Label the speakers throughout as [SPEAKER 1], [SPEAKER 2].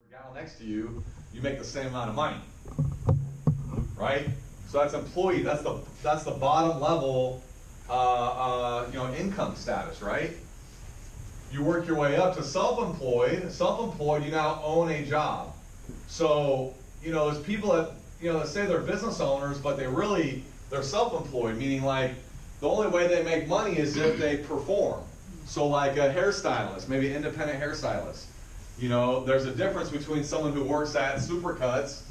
[SPEAKER 1] gal next to you, you make the same amount of money, right? So that's employee. That's the bottom level, income status, right? You work your way up to self-employed. Self-employed, you now own a job. So there's people that that say they're business owners, but they're self-employed, meaning like the only way they make money is if they perform. So like a hairstylist, maybe an independent hairstylist. There's a difference between someone who works at Supercuts,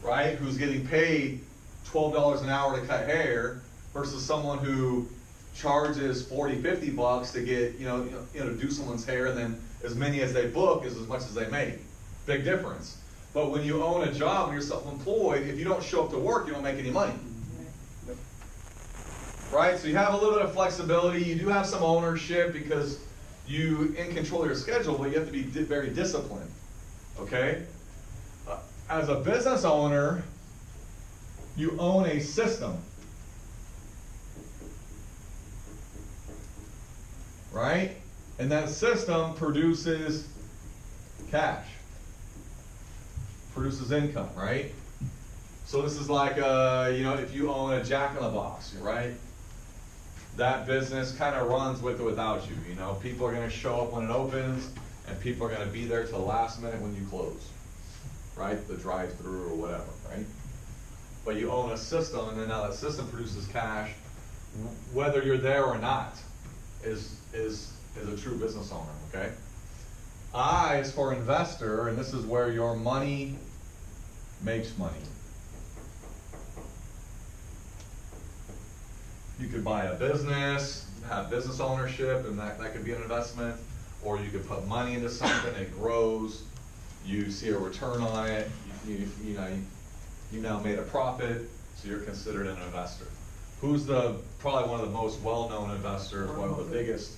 [SPEAKER 1] right, who's getting paid $12 an hour to cut hair, versus someone who charges $40-50 to get do someone's hair, and then as many as they book is as much as they make. Big difference. But when you own a job and you're self-employed, if you don't show up to work, you don't make any money. Right? So you have a little bit of flexibility. You do have some ownership because you in control of your schedule, but you have to be very disciplined. Okay? As a business owner, you own a system. Right? And that system produces cash. Produces income, right? So this is like, if you own a Jack in the Box, right? That business kind of runs with or without you. People are going to show up when it opens, and people are going to be there till the last minute when you close, right? The drive-through or whatever, right? But you own a system, and then now that system produces cash, whether you're there or not, is a true business owner. Okay. I is for investor, and this is where your money makes money. You could buy a business, have business ownership, and that could be an investment. Or you could put money into something, it grows, you see a return on it, you now made a profit, so you're considered an investor. Who's probably one of the most well-known investors, one of the biggest?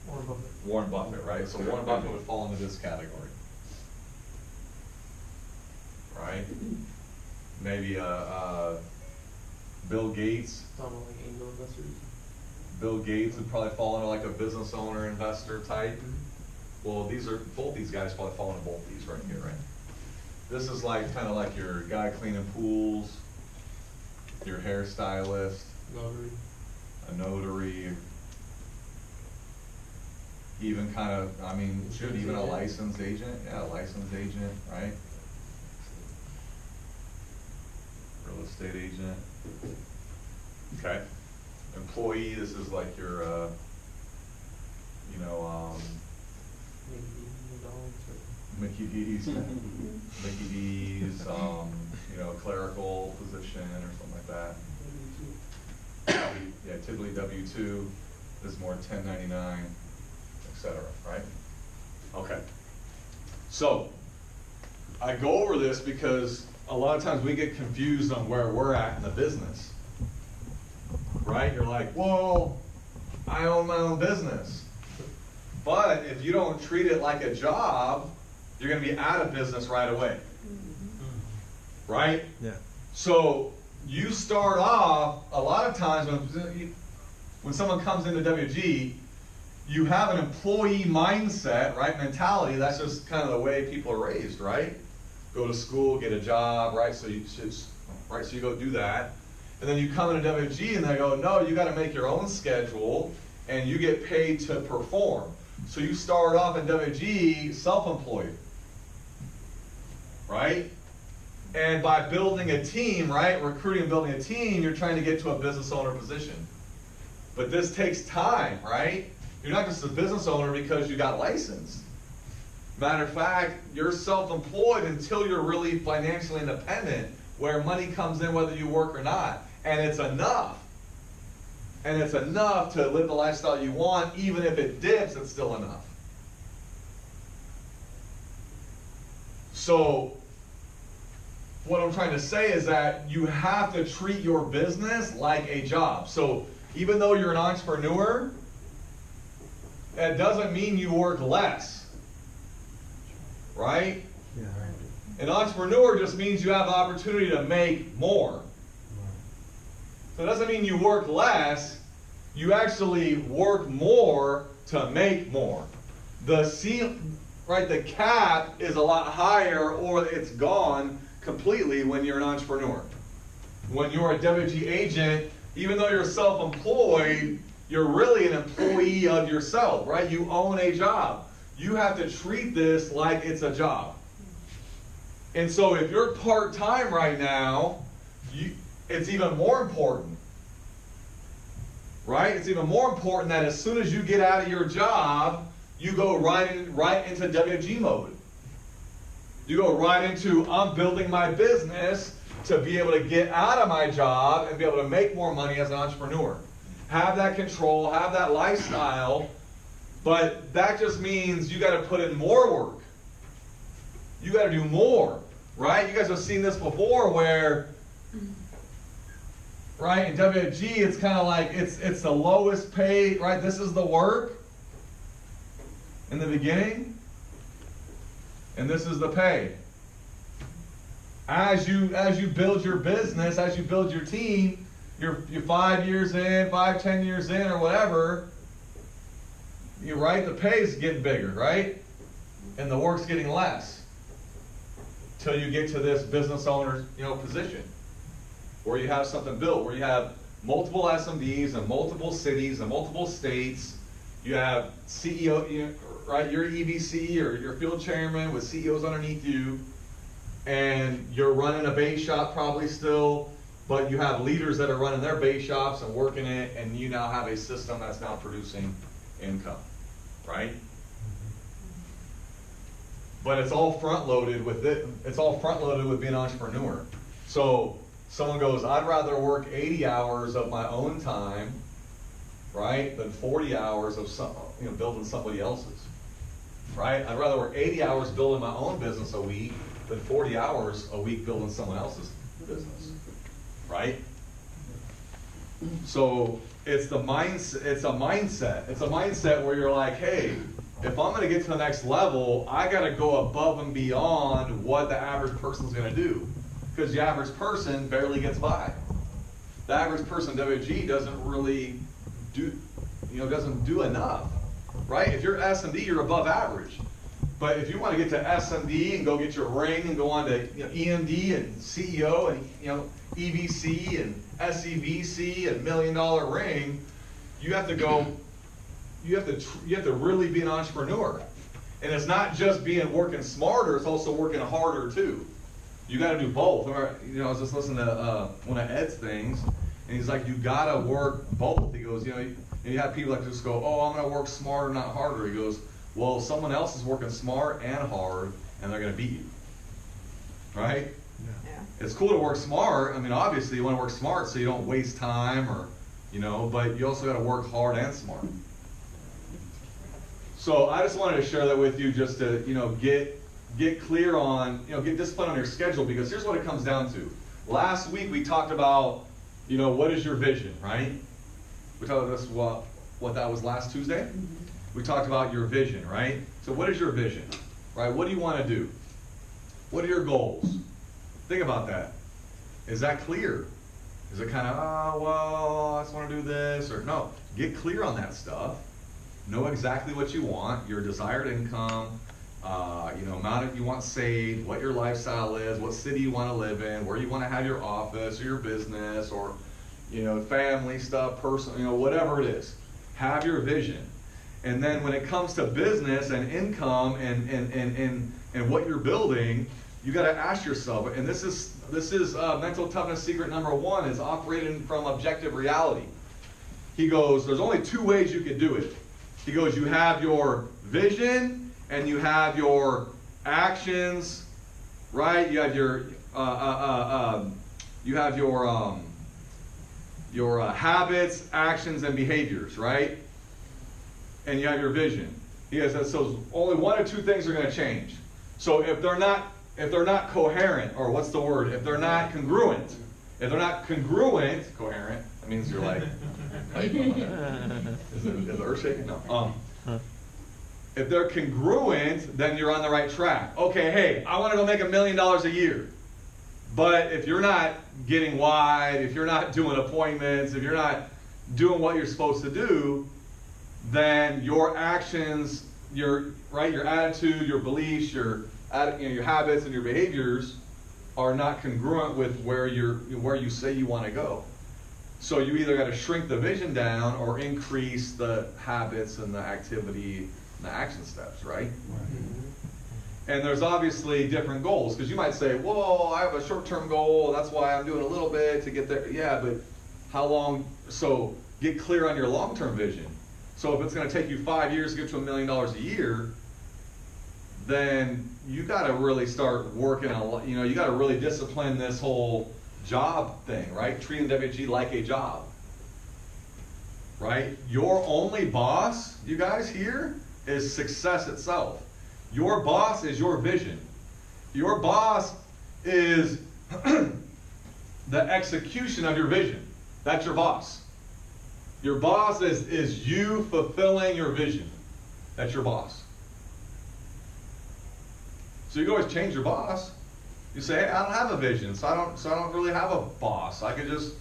[SPEAKER 2] Warren Buffett.
[SPEAKER 1] Warren Buffett, right? So Warren Buffett would fall into this category. Right? Maybe Bill Gates.
[SPEAKER 2] Talking like angel investors.
[SPEAKER 1] Bill Gates would probably fall into like a business owner investor type. Well, both these guys probably fall into both these right here, right? This is like kind of like your guy cleaning pools, your hairstylist, a notary, even kind of, even a licensed agent. Yeah, a licensed agent, right? Real estate agent. Okay. Employee, this is like your, Mickey D's, Mickey D's, clerical position or something like that. Yeah, typically W-2. This is more 1099, etc. Right? Okay. So I go over this because a lot of times we get confused on where we're at in the business. Right? You're like, whoa, I own my own business. But if you don't treat it like a job, you're going to be out of business right away. Right?
[SPEAKER 3] Yeah.
[SPEAKER 1] So you start off, a lot of times when someone comes into WG, you have an employee mindset, right? Mentality. That's just kind of the way people are raised, right? Go to school, get a job, right? So you go do that. And then you come into WG and they go, no, you got to make your own schedule and you get paid to perform. So you start off in WG self-employed, right? And by building a team, right, recruiting and building a team, you're trying to get to a business owner position. But this takes time, right? You're not just a business owner because you got licensed. Matter of fact, you're self-employed until you're really financially independent, where money comes in whether you work or not. And it's enough. And it's enough to live the lifestyle you want. Even if it dips, it's still enough. So what I'm trying to say is that you have to treat your business like a job. So even though you're an entrepreneur, that doesn't mean you work less. Right?
[SPEAKER 3] Yeah.
[SPEAKER 1] An entrepreneur just means you have the opportunity to make more. So it doesn't mean you work less, you actually work more to make more. The right, the cap is a lot higher, or it's gone completely when you're an entrepreneur. When you're a WG agent, even though you're self-employed, you're really an employee of yourself, right? You own a job. You have to treat this like it's a job. And so if you're part-time right now, it's even more important, right? It's even more important that as soon as you get out of your job, you go right into WG mode. You go right into, I'm building my business to be able to get out of my job and be able to make more money as an entrepreneur. Have that control, have that lifestyle, but that just means you got to put in more work. You got to do more, right? You guys have seen this before where, right, in WG it's kind of like it's the lowest paid, right? This is the work in the beginning, and this is the pay. As you build your business, as you build your team, you're 5 years in, 10 years in, or whatever, you're right, the pay's getting bigger, right? And the work's getting less. Till you get to this business owner, position, where you have something built, where you have multiple SMDs in multiple cities and multiple states. You have CEO, right? You're EVC or you're field chairman with CEOs underneath you, and you're running a base shop probably still, but you have leaders that are running their base shops and working it, and you now have a system that's now producing income, right? But it's all front loaded with it. It's all front loaded with being an entrepreneur. So someone goes, I'd rather work 80 hours of my own time, right, than 40 hours of building somebody else's, right? I'd rather work 80 hours building my own business a week than 40 hours a week building someone else's business, right? So it's the mindset. It's a mindset. It's a mindset where you're like, hey, if I'm going to get to the next level, I got to go above and beyond what the average person's going to do, because the average person barely gets by. The average person WG doesn't really do, doesn't do enough, right? If you're S&D, you're above average. But if you want to get to SMD and go get your ring and go on to EMD and CEO and EVC and SEVC and $1 million ring, you have to go. You have to really be an entrepreneur, and it's not just working smarter; it's also working harder too. You got to do both. I was just listening to one of Ed's things, and he's like, you got to work both. He goes, you have people that just go, oh, I'm going to work smarter, not harder. He goes, well, someone else is working smart and hard, and they're going to beat you, right? Yeah. It's cool to work smart. I mean, obviously, you want to work smart so you don't waste time, or but you also got to work hard and smart. So I just wanted to share that with you, just to get clear on get disciplined on your schedule, because here's what it comes down to. Last week we talked about what is your vision, right? We talked about this what that was last Tuesday. Mm-hmm. We talked about your vision, right? So what is your vision, right? What do you want to do? What are your goals? Think about that. Is that clear? Is it kind of I just want to do this, or no? Get clear on that stuff. Know exactly what you want, your desired income, amount you want saved, what your lifestyle is, what city you want to live in, where you want to have your office or your business, or family stuff, personal, whatever it is. Have your vision. And then when it comes to business and income and what you're building, you got to ask yourself, and this is mental toughness secret number 1, is operating from objective reality. He goes, there's only 2 ways you can do it. He goes, you have your vision and you have your actions, right? You have your habits, actions, and behaviors, right? And you have your vision. He says, so only 1 or 2 things are going to change. So if they're not coherent, or what's the word? If they're not congruent, coherent, that means you're like, is it earth shaking? No. If they're congruent, then you're on the right track. Okay, hey, I want to go make $1 million a year. But if you're not getting wide, if you're not doing appointments, if you're not doing what you're supposed to do, then your actions your attitude, your beliefs, your habits and your behaviors are not congruent with where you say you want to go. So you either got to shrink the vision down or increase the habits and the activity and the action steps, right? And there's obviously different goals, because you might say, well, I have a short-term goal, that's why I'm doing a little bit to get there. Yeah, but how long? So get clear on your long-term vision. So if it's going to take you 5 years to get to $1 million a year, then you got to really start working on, you got to really discipline this whole job thing, right? Treating WG like a job, right? Your only boss, you guys here, is success itself. Your boss is your vision. Your boss is the execution of your vision. That's your boss. Your boss is you fulfilling your vision. That's your boss. So you can always change your boss. You say, hey, I don't have a vision, so I don't really have a boss. I could just,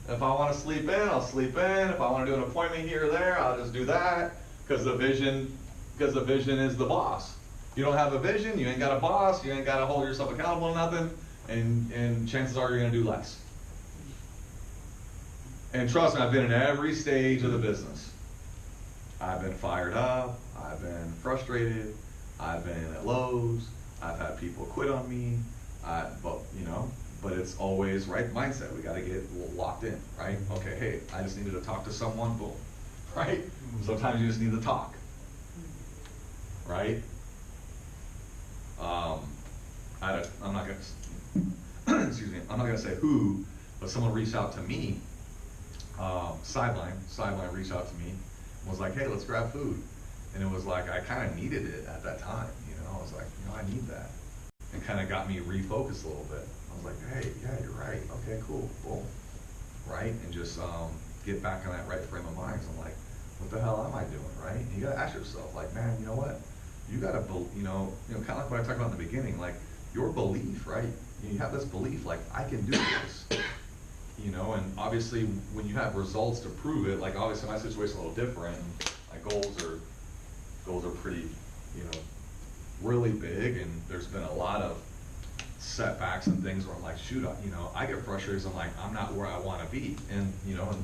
[SPEAKER 1] if I want to sleep in, I'll sleep in. If I want to do an appointment here or there, I'll just do that, because the vision is the boss. You don't have a vision, you ain't got a boss, you ain't got to hold yourself accountable to nothing, and chances are you're going to do less. And trust me, I've been in every stage of the business. I've been fired up, I've been frustrated, I've been at lows, I've had people quit on me, but it's always right mindset. We got to get locked in, right? Okay, hey, I just needed to talk to someone, boom, right? Sometimes you just need to talk, right? I'm not gonna excuse me. I'm not gonna say who, but someone reached out to me. Sideline reached out to me and was like, hey, let's grab food. And it was like, I kind of needed it at that time, I was like, I need that. And kind of got me refocused a little bit. I was like, hey, yeah, you're right. Okay, cool, boom. Right? And just get back in that right frame of mind. So I'm like, what the hell am I doing, right? And you gotta ask yourself, like, man, you know what? You gotta, kind of like what I talked about in the beginning, like your belief, right? You have this belief, like, I can do this. And obviously when you have results to prove it, like obviously my situation is a little different. My goals are pretty, really big, and there's been a lot of setbacks and things where I'm like, shoot, I get frustrated. I'm like, I'm not where I want to be, and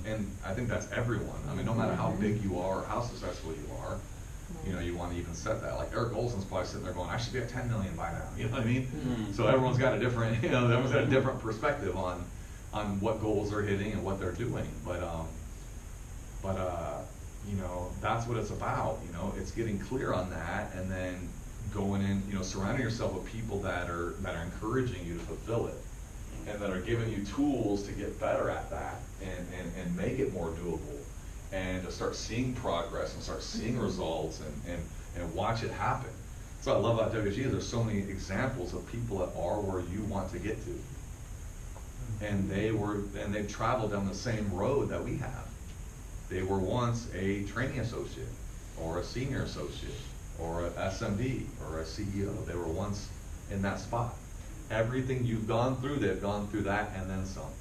[SPEAKER 1] and I think that's everyone. I mean, no matter how big you are or how successful you are, you want to even set that. Like Eric Olson's probably sitting there going, I should be at 10 million by now. You know what I mean? Mm-hmm. So everyone's got a different, everyone's got a different perspective on what goals they're hitting and what they're doing. But that's what it's about. It's getting clear on that, and then going in, surrounding yourself with people that are encouraging you to fulfill it, and that are giving you tools to get better at that and make it more doable, and to start seeing progress and start seeing results and watch it happen. So I love about WG is there's so many examples of people that are where you want to get to. And they've traveled down the same road that we have. They were once a training associate or a senior associate or an SMD or a CEO. They were once in that spot. Everything you've gone through, they've gone through that and then some.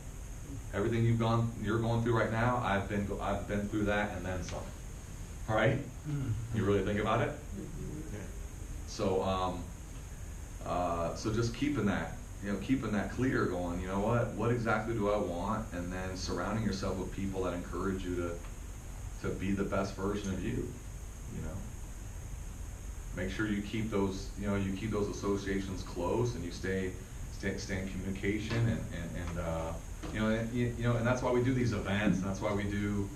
[SPEAKER 1] Everything you're going through right now, I've been through that and then some. All right? You really think about it? So so just keeping that clear, going, what exactly do I want, and then surrounding yourself with people that encourage you to be the best version of you. Make sure you keep those associations close, and you stay in communication, and that's why we do these events, and that's why we do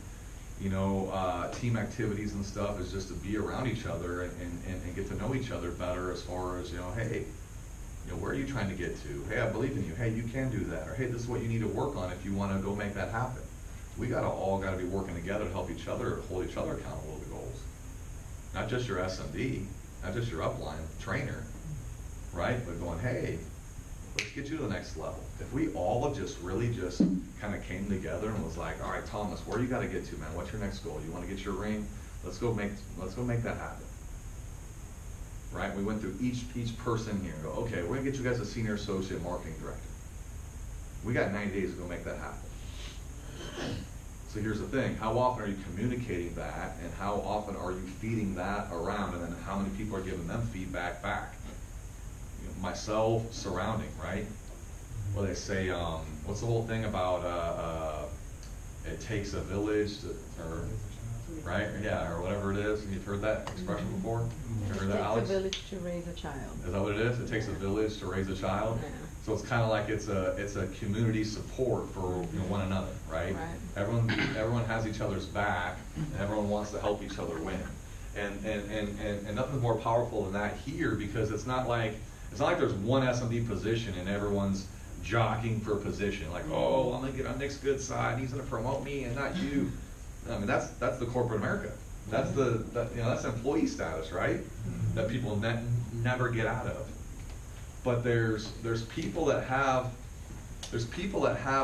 [SPEAKER 1] team activities and stuff, is just to be around each other and get to know each other better, as far as hey, where are you trying to get to? Hey, I believe in you. Hey, you can do that. Or hey, this is what you need to work on if you want to go make that happen. We all got to be working together to help each other, hold each other accountable to the goals. Not just your SMD, not just your upline trainer, right? But going, hey, let's get you to the next level. If we all have just kind of came together and was like, all right, Thomas, where you got to get to, man? What's your next goal? You want to get your ring? Let's go make that happen. Right? We went through each person here and go, okay, we're gonna get you guys a senior associate marketing director. We got 90 days to go make that happen. So here's the thing, how often are you communicating that, and how often are you feeding that around, and then how many people are giving them feedback back? You know, myself, surrounding, right? Well, they say, what's the whole thing about it takes a village to, or, right? Yeah, or whatever it is. You've heard that expression before? You heard that,
[SPEAKER 3] It
[SPEAKER 1] Alex?
[SPEAKER 3] takes a village to raise a child.
[SPEAKER 1] Is that what it is? It takes a village to raise a child?
[SPEAKER 3] Yeah.
[SPEAKER 1] So it's kind of like it's a community support for one another, right?
[SPEAKER 3] Right.
[SPEAKER 1] Everyone has each other's back, and everyone wants to help each other win. And nothing's more powerful than that here, because it's not like there's one SMD position and everyone's jockeying for a position. Like, oh, I'm gonna get on Nick's good side, he's gonna promote me and not you. I mean, that's the corporate America. That's that's employee status, right? That people never get out of. But there's people that have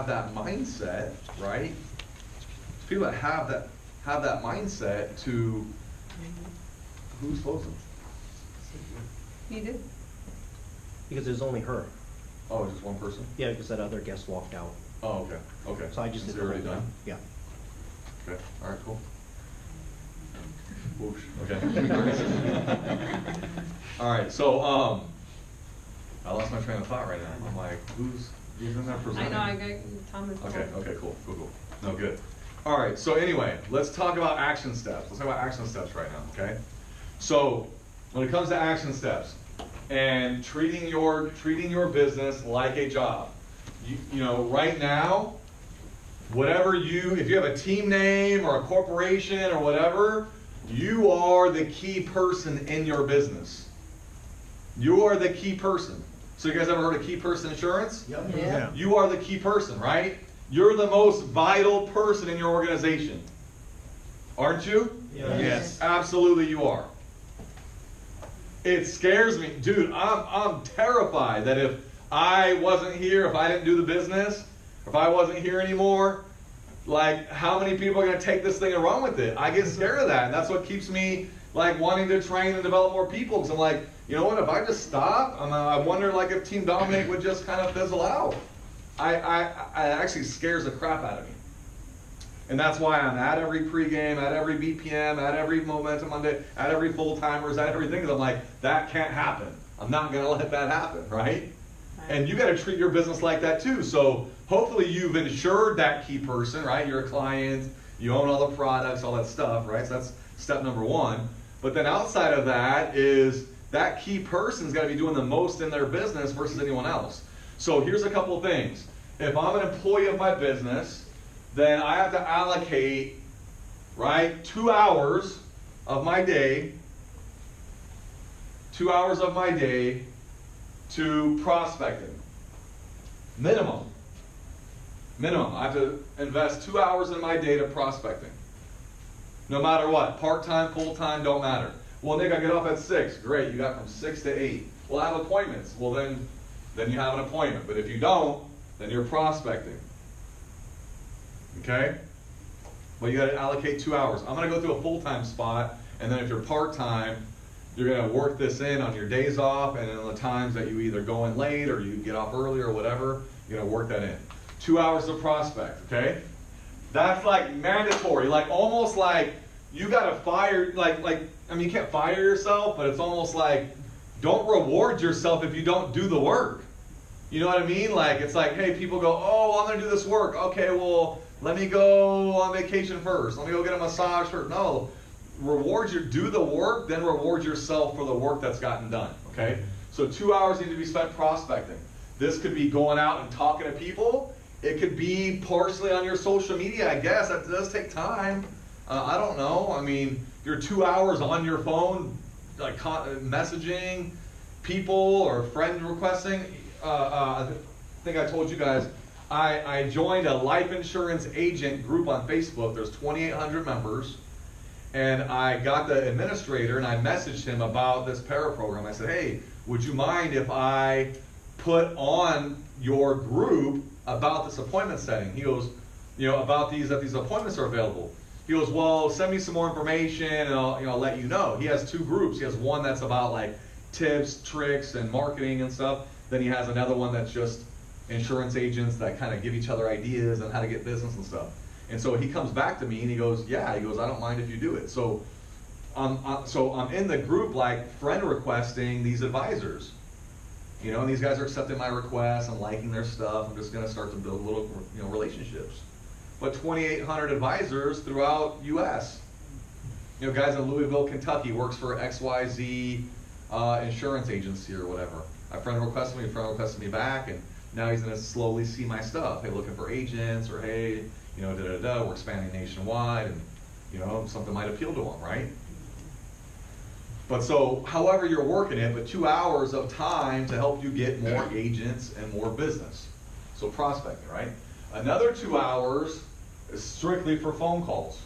[SPEAKER 1] that mindset, right? There's people that have that mindset to who's closing?
[SPEAKER 3] He did.
[SPEAKER 4] Because there's only her.
[SPEAKER 1] Oh, just one person?
[SPEAKER 4] Yeah, because that other guest walked out.
[SPEAKER 1] Oh, okay, okay.
[SPEAKER 4] So I just
[SPEAKER 1] Is
[SPEAKER 4] did
[SPEAKER 1] it
[SPEAKER 4] the
[SPEAKER 1] already
[SPEAKER 4] whole
[SPEAKER 1] done?
[SPEAKER 4] thing. Yeah.
[SPEAKER 1] Okay, all right, cool. Whoosh, okay. All right, so I lost my train of thought right now. I'm like, who's in that presenting?
[SPEAKER 3] I know, I got Thomas.
[SPEAKER 1] Okay, cool. No, good. All right, so anyway, let's talk about action steps. Let's talk about action steps right now, okay? So when it comes to action steps and treating your business like a job, you know, right now, if you have a team name or a corporation or whatever, you are the key person in your business. You are the key person. So you guys ever heard of key person insurance?
[SPEAKER 4] Yep.
[SPEAKER 3] Yeah.
[SPEAKER 1] You are the key person, right? You're the most vital person in your organization. Aren't you?
[SPEAKER 4] Yes.
[SPEAKER 1] Absolutely you are. It scares me. Dude, I'm terrified that if I wasn't here, if I didn't do the business, if I wasn't here anymore, like, how many people are going to take this thing and run with it? I get scared of that, and that's what keeps me, like, wanting to train and develop more people, because I'm like, you know what, if I just stop, I wonder, like, if Team Dominic would just kind of fizzle out. I actually scares the crap out of me. And that's why I'm at every pregame, at every BPM, at every Momentum Monday, at every full-timers, at everything, because I'm like, that can't happen. I'm not going to let that happen, right? And you got to treat your business like that too. So hopefully you've insured that key person, right? You're a client, you own all the products, all that stuff, right? So that's step number one. But then outside of that is that key person's got to be doing the most in their business versus anyone else. So here's a couple things. If I'm an employee of my business, then I have to allocate, right, 2 hours of my day, 2 hours of my day to prospecting. Minimum. I have to invest 2 hours in my day to prospecting. No matter what, part-time, full-time, don't matter. Well, Nick, I get off at 6. Great, you got from 6 to 8. Well, I have appointments. Well, then you have an appointment. But if you don't, then you're prospecting. Okay? Well, you got to allocate 2 hours. I'm going to go through a full-time spot, and then if you're part-time, you're going to work this in on your days off, and on the times that you either go in late or you get off early or whatever, you're going to work that in. 2 hours of prospect, okay? That's like mandatory, like almost like you got to fire, I mean, you can't fire yourself, but it's almost like don't reward yourself if you don't do the work. You know what I mean? Like, it's like, hey, people go, oh, I'm going to do this work. Okay, well, let me go on vacation first. Let me go get a massage first. No. Do the work, then reward yourself for the work that's gotten done, okay? So 2 hours need to be spent prospecting. This could be going out and talking to people. It could be partially on your social media, I guess. That does take time. I don't know. I mean, you're 2 hours on your phone, like messaging people or friend requesting. I think I told you guys, I joined a life insurance agent group on Facebook. There's 2,800 members. And I got the administrator and I messaged him about this para program. I said, hey, would you mind if I put on your group about this appointment setting? He goes, you know, about that these appointments are available. He goes, well, send me some more information and I'll let you know. He has 2 groups. He has one that's about like tips, tricks, and marketing and stuff. Then he has another one that's just insurance agents that kind of give each other ideas on how to get business and stuff. And so he comes back to me and he goes, yeah, he goes, I don't mind if you do it. So I'm in the group like friend requesting these advisors. You know, and these guys are accepting my requests, I'm liking their stuff, I'm just gonna start to build little, you know, relationships. But 2,800 advisors throughout US. You know, guys in Louisville, Kentucky works for XYZ insurance agency or whatever. A friend requested me back, and now he's gonna slowly see my stuff. Hey, looking for agents, or hey, you know, we're expanding nationwide, and you know, something might appeal to him, right? But so, however you're working it, but 2 hours of time to help you get more agents and more business. So prospecting, right? Another 2 hours is strictly for phone calls.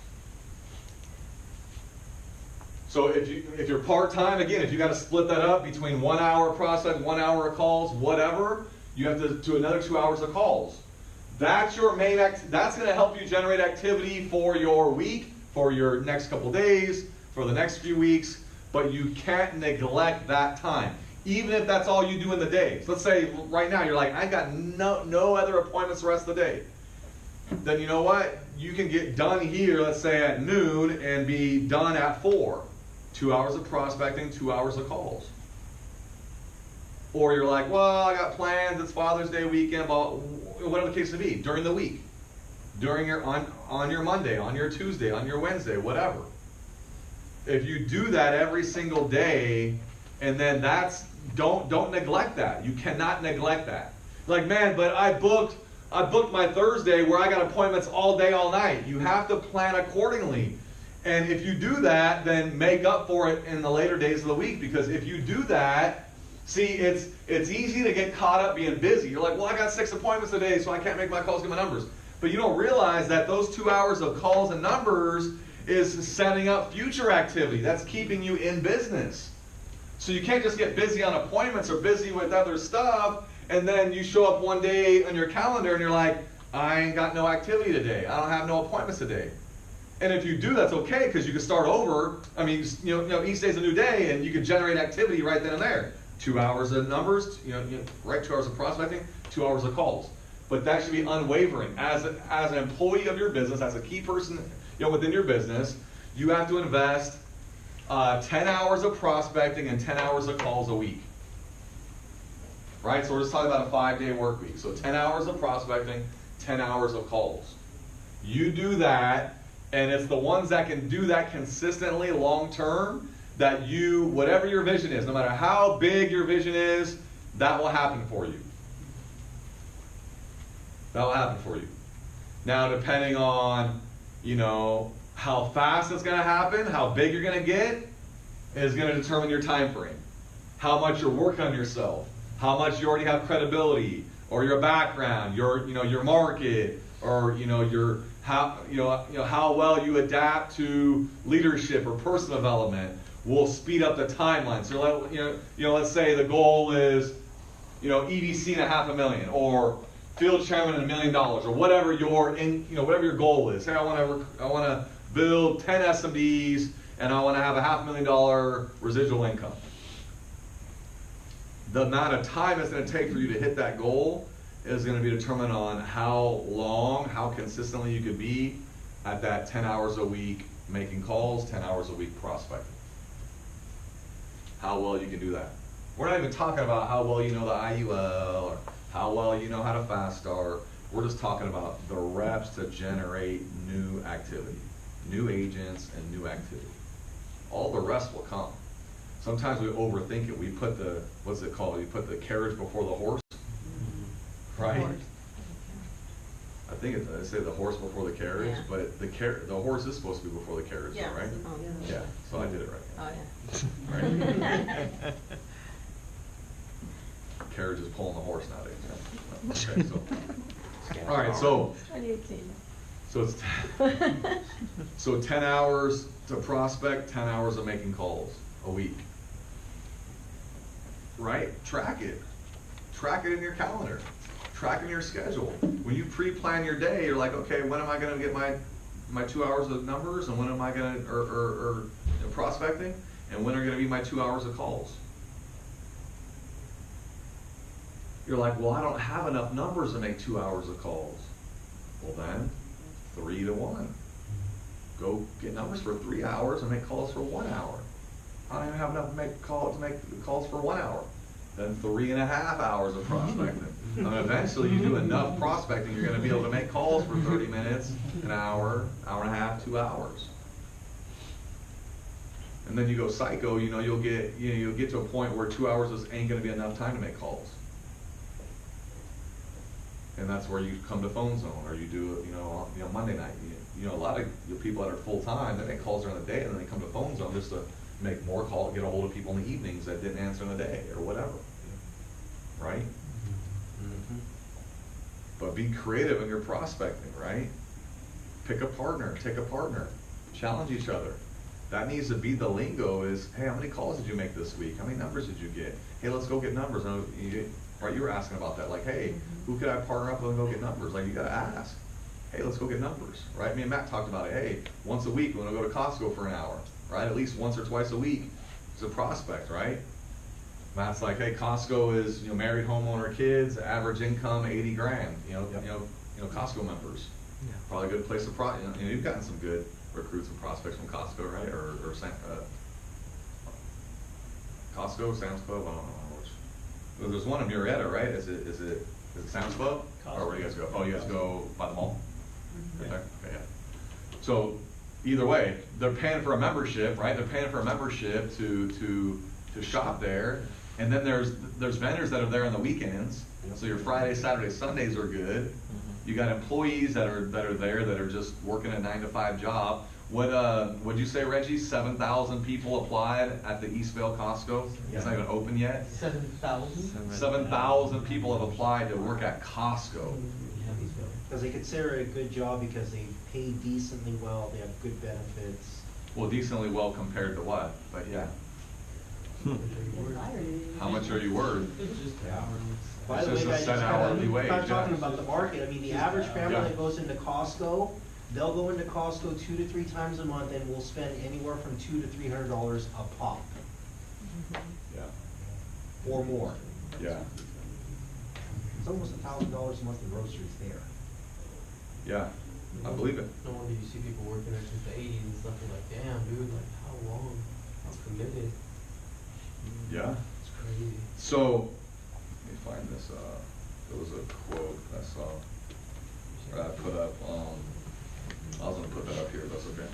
[SPEAKER 1] So if you're part-time, again, if you got to split that up between 1 hour prospect, 1 hour of calls, whatever, you have to do another 2 hours of calls. That's your main that's going to help you generate activity for your week, for your next couple days, for the next few weeks, but you can't neglect that time, even if that's all you do in the day. So let's say right now you're like, I got no other appointments the rest of the day. Then you know what? You can get done here, let's say at noon, and be done at 4. 2 hours of prospecting, 2 hours of calls. Or you're like, well, I got plans, it's Father's Day weekend, but whatever the case may be, during the week, during your on your Monday, on your Tuesday, on your Wednesday, whatever. If you do that every single day, and then don't neglect that. You cannot neglect that. Like, man, but I booked my Thursday where I got appointments all day, all night. You have to plan accordingly. And if you do that, then make up for it in the later days of the week. Because if you do that, see, it's easy to get caught up being busy. You're like, well, I got 6 appointments a day, so I can't make my calls, get my numbers. But you don't realize that those 2 hours of calls and numbers is setting up future activity. That's keeping you in business. So you can't just get busy on appointments or busy with other stuff, and then you show up one day on your calendar and you're like, I ain't got no activity today. I don't have no appointments today. And if you do, that's okay, because you can start over. I mean, you know, each day's a new day, and you can generate activity right then and there. 2 hours of numbers, right? 2 hours of prospecting, 2 hours of calls. But that should be unwavering. As an employee of your business, as a key person, within your business, you have to invest 10 hours of prospecting and 10 hours of calls a week. Right? So we're just talking about a 5-day work week. So 10 hours of prospecting, 10 hours of calls. You do that, and it's the ones that can do that consistently long term that whatever your vision is, no matter how big your vision is, that will happen for you. That will happen for you. Now, depending on, how fast it's going to happen, how big you're going to get, is going to determine your time frame. How much you're working on yourself, how much you already have credibility, or your background, your market, or how well you adapt to leadership or personal development will speed up the timeline. So let's say the goal is EDC and $500,000, or field chairman and $1 million, or whatever whatever your goal is. Say I want to build 10 SMBs and I want to have a $500,000 residual income. The amount of time it's going to take for you to hit that goal is going to be determined on how long, how consistently you could be at that 10 hours a week making calls, 10 hours a week prospecting. How well you can do that. We're not even talking about how well you know the IUL or how well you know how to fast start. We're just talking about the reps to generate new activity, new agents and new activity. All the rest will come. Sometimes we overthink it. We put the, what's it called? You put the carriage before the horse, right? I think they say the horse before the carriage,
[SPEAKER 3] Yeah.
[SPEAKER 1] but the horse is supposed to be before the carriage,
[SPEAKER 3] Yeah.
[SPEAKER 1] right?
[SPEAKER 3] Oh, yeah.
[SPEAKER 1] Yeah, so I did it right.
[SPEAKER 3] Oh, yeah.
[SPEAKER 1] Right? Carriage is pulling the horse nowadays. Yeah. Okay, so all right, so
[SPEAKER 3] 2018.
[SPEAKER 1] so 10 hours to prospect, 10 hours of making calls a week. Right? Track it. Track it in your calendar. Track it in your schedule. When you pre-plan your day, you're like, okay, when am I going to get my 2 hours of numbers, and when am I going to, or prospecting, and when are going to be my 2 hours of calls? You're like, well, I don't have enough numbers to make 2 hours of calls. Well then, 3 to 1. Go get numbers for 3 hours and make calls for 1 hour. I don't even have enough to make calls for 1 hour. Then 3.5 hours of prospecting. And eventually you do enough prospecting, you're gonna be able to make calls for 30 minutes, an hour, hour and a half, 2 hours. And then you go psycho, you'll get to a point where 2 hours ain't gonna be enough time to make calls. And that's where you come to phone zone, or you do it, Monday night. A lot of people that are full time, they make calls during the day, and then they come to phone zone just to make more calls, get a hold of people in the evenings that didn't answer in the day, or whatever. Right?
[SPEAKER 4] Mm-hmm.
[SPEAKER 1] But be creative in your prospecting, right? Pick a partner, take a partner, challenge each other. That needs to be the lingo is, hey, how many calls did you make this week? How many numbers did you get? Hey, let's go get numbers. Right, you were asking about that. Like, hey, who could I partner up with and go get numbers? Like, you gotta ask. Hey, let's go get numbers, right? Me and Matt talked about it. Hey, once a week, we're gonna go to Costco for an hour, right? At least once or twice a week. It's a prospect, right? Matt's like, hey, Costco is, married homeowner, kids, average income 80 grand. Costco members.
[SPEAKER 4] Yeah.
[SPEAKER 1] Probably a good place to you've gotten some good recruits and prospects from Costco, right? Or Costco, Sam's Club, I don't know which. Well, there's one in Murrieta, right? Is it Sam's Club? Or where do you guys go? Oh, you guys go by the mall? Right there? Okay, yeah. So either way, they're paying for a membership, right? They're paying for a membership to shop there. And then there's vendors that are there on the weekends. So your Fridays, Saturdays, Sundays are good. You got employees that are there that are just working a 9-to-5 job. What'd you say, Reggie? 7,000 people applied at the Eastvale Costco. It's not even open yet.
[SPEAKER 2] 7,000?
[SPEAKER 1] 7,000 people have applied to work at Costco.
[SPEAKER 5] Because they consider it a good job because they pay decently well, they have good benefits.
[SPEAKER 1] Well, decently well compared to what? But yeah. How much are you worth?
[SPEAKER 5] By
[SPEAKER 1] It's
[SPEAKER 5] the way,
[SPEAKER 1] just a
[SPEAKER 5] guys,
[SPEAKER 1] set hourly wage,
[SPEAKER 5] I'm talking
[SPEAKER 1] yeah.
[SPEAKER 5] about the market. I mean, the average family
[SPEAKER 1] Yeah.
[SPEAKER 5] that goes into Costco, they'll go into Costco 2 to 3 times a month and will spend anywhere from $200 to $300 a pop
[SPEAKER 1] Yeah.
[SPEAKER 5] or more.
[SPEAKER 1] Yeah.
[SPEAKER 5] It's almost $1,000 a month in groceries there.
[SPEAKER 1] Yeah. I believe it.
[SPEAKER 2] No wonder you see people working there since the 80s and stuff. You're like, damn, dude, like, how long? How committed?
[SPEAKER 1] Yeah.
[SPEAKER 2] It's crazy.
[SPEAKER 1] So, let me find this. There was a quote I saw. Or I put up. I was gonna put that up here. That's okay.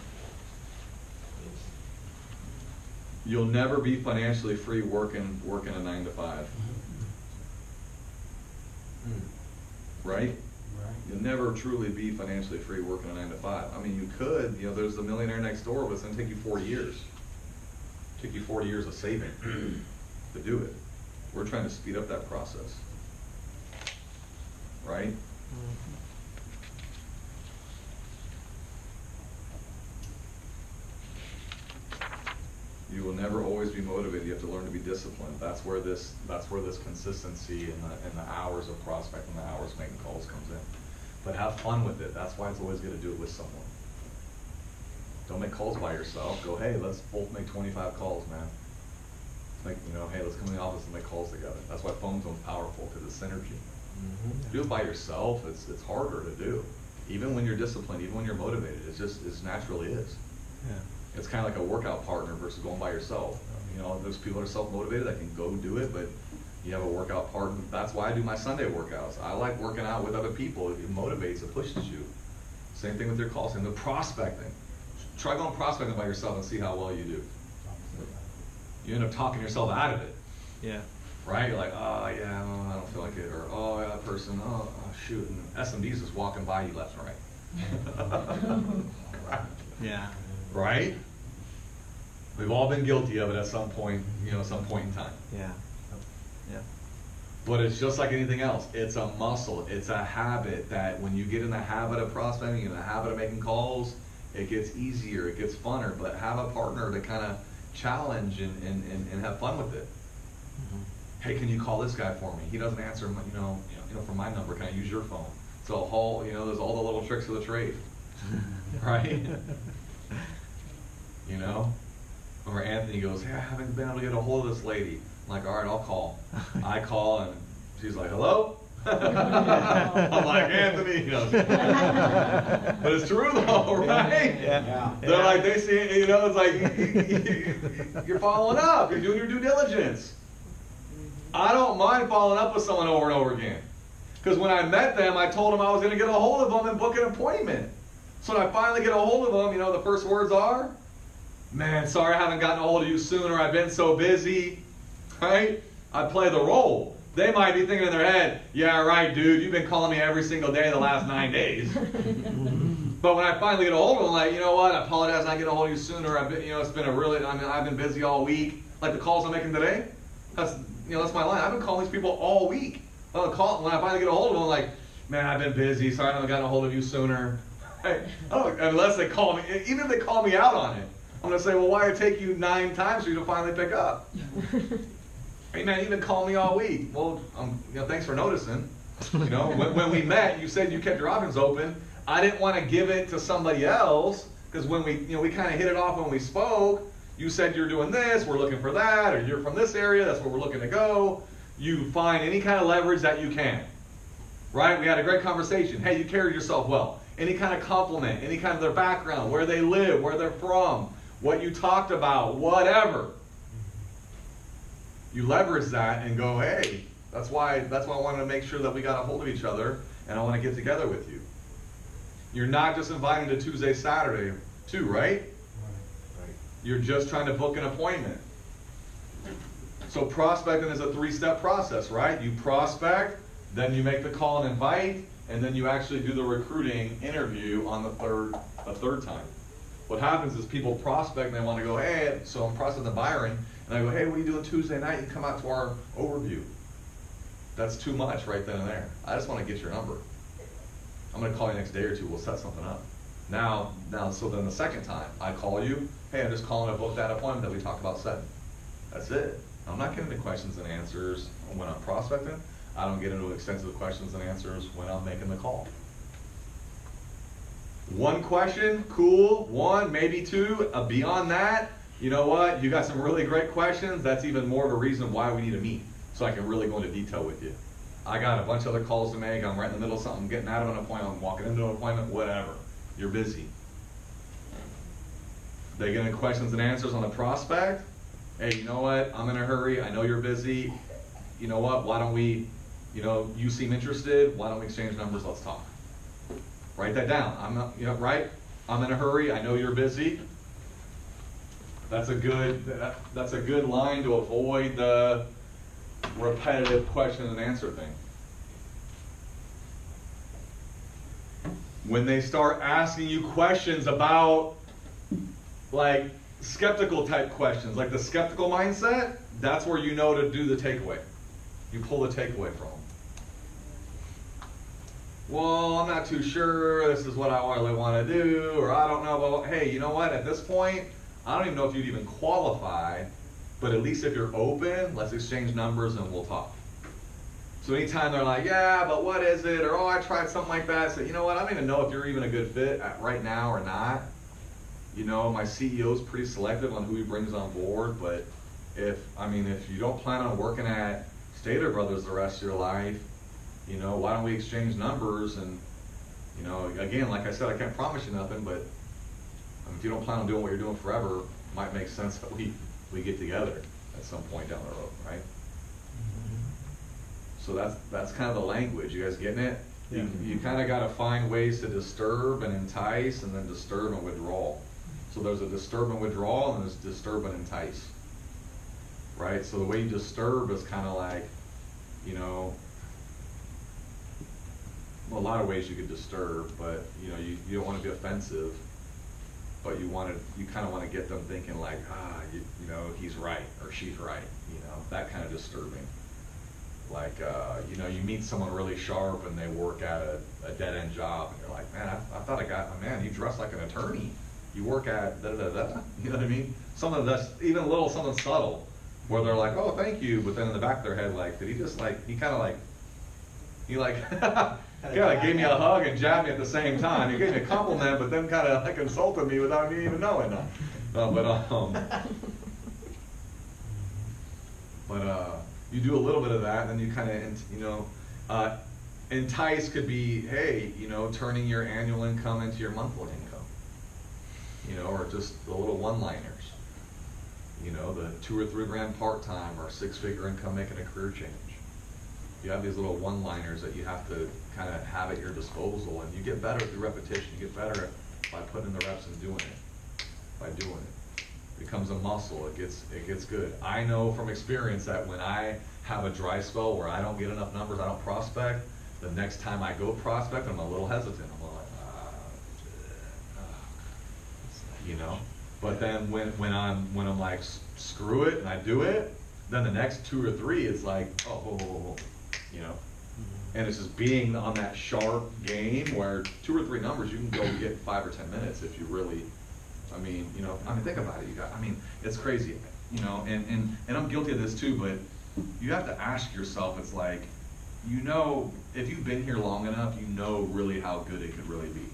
[SPEAKER 1] You'll never be financially free working a 9-to-5. Right? You'll never truly be financially free working a 9-to-5. I mean, you could. There's the millionaire next door, but it's gonna take you 40 years. Take you 40 years of saving to do it. We're trying to speed up that process. Right? You will never always be motivated. You have to learn to be disciplined. That's where this consistency and the hours of prospecting, the hours making calls comes in. But have fun with it. That's why it's always good to do it with someone. Don't make calls by yourself. Go, hey, let's both make 25 calls, man. Like, hey, let's come in the office and make calls together. That's why phone zone's powerful, because it's synergy. Do it by yourself. It's harder to do. Even when you're disciplined, even when you're motivated, it naturally is.
[SPEAKER 4] Yeah.
[SPEAKER 1] It's kind of like a workout partner versus going by yourself. There's people that are self-motivated that can go do it, but you have a workout partner. That's why I do my Sunday workouts. I like working out with other people. It motivates, it pushes you. Same thing with your calls and the prospecting. Try going prospecting by yourself and see how well you do. You end up talking yourself out of it.
[SPEAKER 4] Yeah.
[SPEAKER 1] Right? You're like, oh yeah, I don't feel like it, or oh yeah, that person, oh shoot, and SMD's just walking by you left and right.
[SPEAKER 4] Yeah.
[SPEAKER 1] Right? We've all been guilty of it at some point, some point in time.
[SPEAKER 4] Yeah. Yeah.
[SPEAKER 1] But it's just like anything else. It's a muscle. It's a habit that when you get in the habit of prospecting, in the habit of making calls, it gets easier, it gets funner. But have a partner to kind of challenge and have fun with it. Hey, can you call this guy for me? He doesn't answer, from my number. Can I use your phone? So there's all the little tricks of the trade, right? Or Anthony goes, hey, I haven't been able to get a hold of this lady. I'm like, all right, I'll call. I call and she's like, hello? I'm like, Anthony, you know. But it's true though, right?
[SPEAKER 5] Yeah.
[SPEAKER 1] They're like, they see it, you know, it's like, you're following up, you're doing your due diligence. I don't mind following up with someone over and over again. Because when I met them, I told them I was going to get a hold of them and book an appointment. So when I finally get a hold of them, you know, the first words are, man, sorry I haven't gotten a hold of you sooner, I've been so busy, right? I play the role. They might be thinking in their head, yeah, right, dude, you've been calling me every single day the last 9 days. But when I finally get a hold of them, I'm like, you know what, I apologize I not getting a hold of you sooner. I've been, you know, it's been a really, I mean, I've been busy all week. Like the calls I'm making today, that's, you know, that's my line. I've been calling these people all week. When I finally get a hold of them, I'm like, man, I've been busy, sorry I haven't gotten a hold of you sooner. Unless they call me, even if they call me out on it, I'm going to say, well, why did it take you 9 times for you to finally pick up? Hey, man, you've been calling me all week. Well, you know, thanks for noticing. You know, when we met, you said you kept your options open. I didn't want to give it to somebody else, because when we kind of hit it off when we spoke. You said you're doing this, we're looking for that, or you're from this area, that's where we're looking to go. You find any kind of leverage that you can. Right? We had a great conversation. Hey, you carried yourself well. Any kind of compliment, any kind of their background, where they live, where they're from, what you talked about, whatever. You leverage that and go, hey, that's why I wanted to make sure that we got a hold of each other and I want to get together with you. You're not just inviting to Tuesday, Saturday too, right? You're just trying to book an appointment. So prospecting is a 3-step process, right? You prospect, then you make the call and invite, and then you actually do the recruiting interview on the third time. What happens is people prospect and they want to go, hey, so I'm prospecting Byron, and I go, hey, what are you doing Tuesday night? You come out to our overview. That's too much right then and there. I just want to get your number. I'm going to call you next day or two. We'll set something up. Now, so then the second time I call you, hey, I'm just calling to book that appointment that we talked about setting. That's it. I'm not getting into questions and answers when I'm prospecting. I don't get into extensive questions and answers when I'm making the call. 1 question, cool. 1, maybe 2. Beyond that, you know what? You got some really great questions. That's even more of a reason why we need to meet, so I can really go into detail with you. I got a bunch of other calls to make. I'm right in the middle of something, getting out of an appointment, I'm walking into an appointment, whatever. You're busy. They get into questions and answers on the prospect. Hey, you know what? I'm in a hurry. I know you're busy. You know what? Why don't we, you know, you seem interested. Why don't we exchange numbers? Let's talk. Write that down. I'm not, you know, right? I'm in a hurry. I know you're busy. That's a good line to avoid the repetitive question and answer thing. When they start asking you questions about, like, skeptical type questions, like the skeptical mindset, that's where you know to do the takeaway. You pull the takeaway from them. Well, I'm not too sure, this is what I really want to do, or I don't know, but hey, you know what, at this point, I don't even know if you'd even qualify, but at least if you're open, let's exchange numbers and we'll talk. So anytime they're like, yeah, but what is it? Or, oh, I tried something like that. So, you know what? I don't even know if you're even a good fit right now or not. You know, my CEO's pretty selective on who he brings on board. But if you don't plan on working at Stater Brothers the rest of your life, you know, why don't we exchange numbers? And, you know, again, like I said, I can't promise you nothing, but if you don't plan on doing what you're doing forever, it might make sense that we get together at some point down the road, right? So that's kind of the language. You guys getting it? Yeah. You kind of got to find ways to disturb and entice, and then disturb and withdraw. So there's a disturb and withdrawal, and there's disturb and entice, right? So the way you disturb is kind of like, you know, well, a lot of ways you could disturb, but you know, you don't want to be offensive, but you kind of want to get them thinking like, you know, he's right or she's right, you know, that kind of disturbing. Like, you know, you meet someone really sharp and they work at a dead-end job, and you're like, man, I thought I got a man, you dress like an attorney. You work at da-da-da-da, you know what I mean? Something that's even a little something subtle, where they're like, oh, thank you, but then in the back of their head, like, did he just like, he kind of gave me a hug and jabbed me at the same time. He gave me a compliment, but then kind of like insulted me without me even knowing. You do a little bit of that, and then you kind of, you know, entice could be, hey, you know, turning your annual income into your monthly income, you know, or just the little one-liners, you know, the 2 or 3 grand part-time or 6-figure income making a career change. You have these little one-liners that you have to kind of have at your disposal, and you get better through repetition. You get better by putting in the reps and doing it. By doing it, it becomes a muscle. It gets good. I know from experience that when I have a dry spell where I don't get enough numbers, I don't prospect. The next time I go prospect, I'm a little hesitant. I'm like, you know. But then when I'm like, screw it, and I do it, then the next 2 or 3 is like, oh, you know. And it's just being on that sharp game where 2 or 3 numbers you can go get 5 or 10 minutes if you really, I mean, you know, think about it. I mean, it's crazy, you know, and I'm guilty of this too, but you have to ask yourself, it's like, you know, if you've been here long enough, you know really how good it could really be.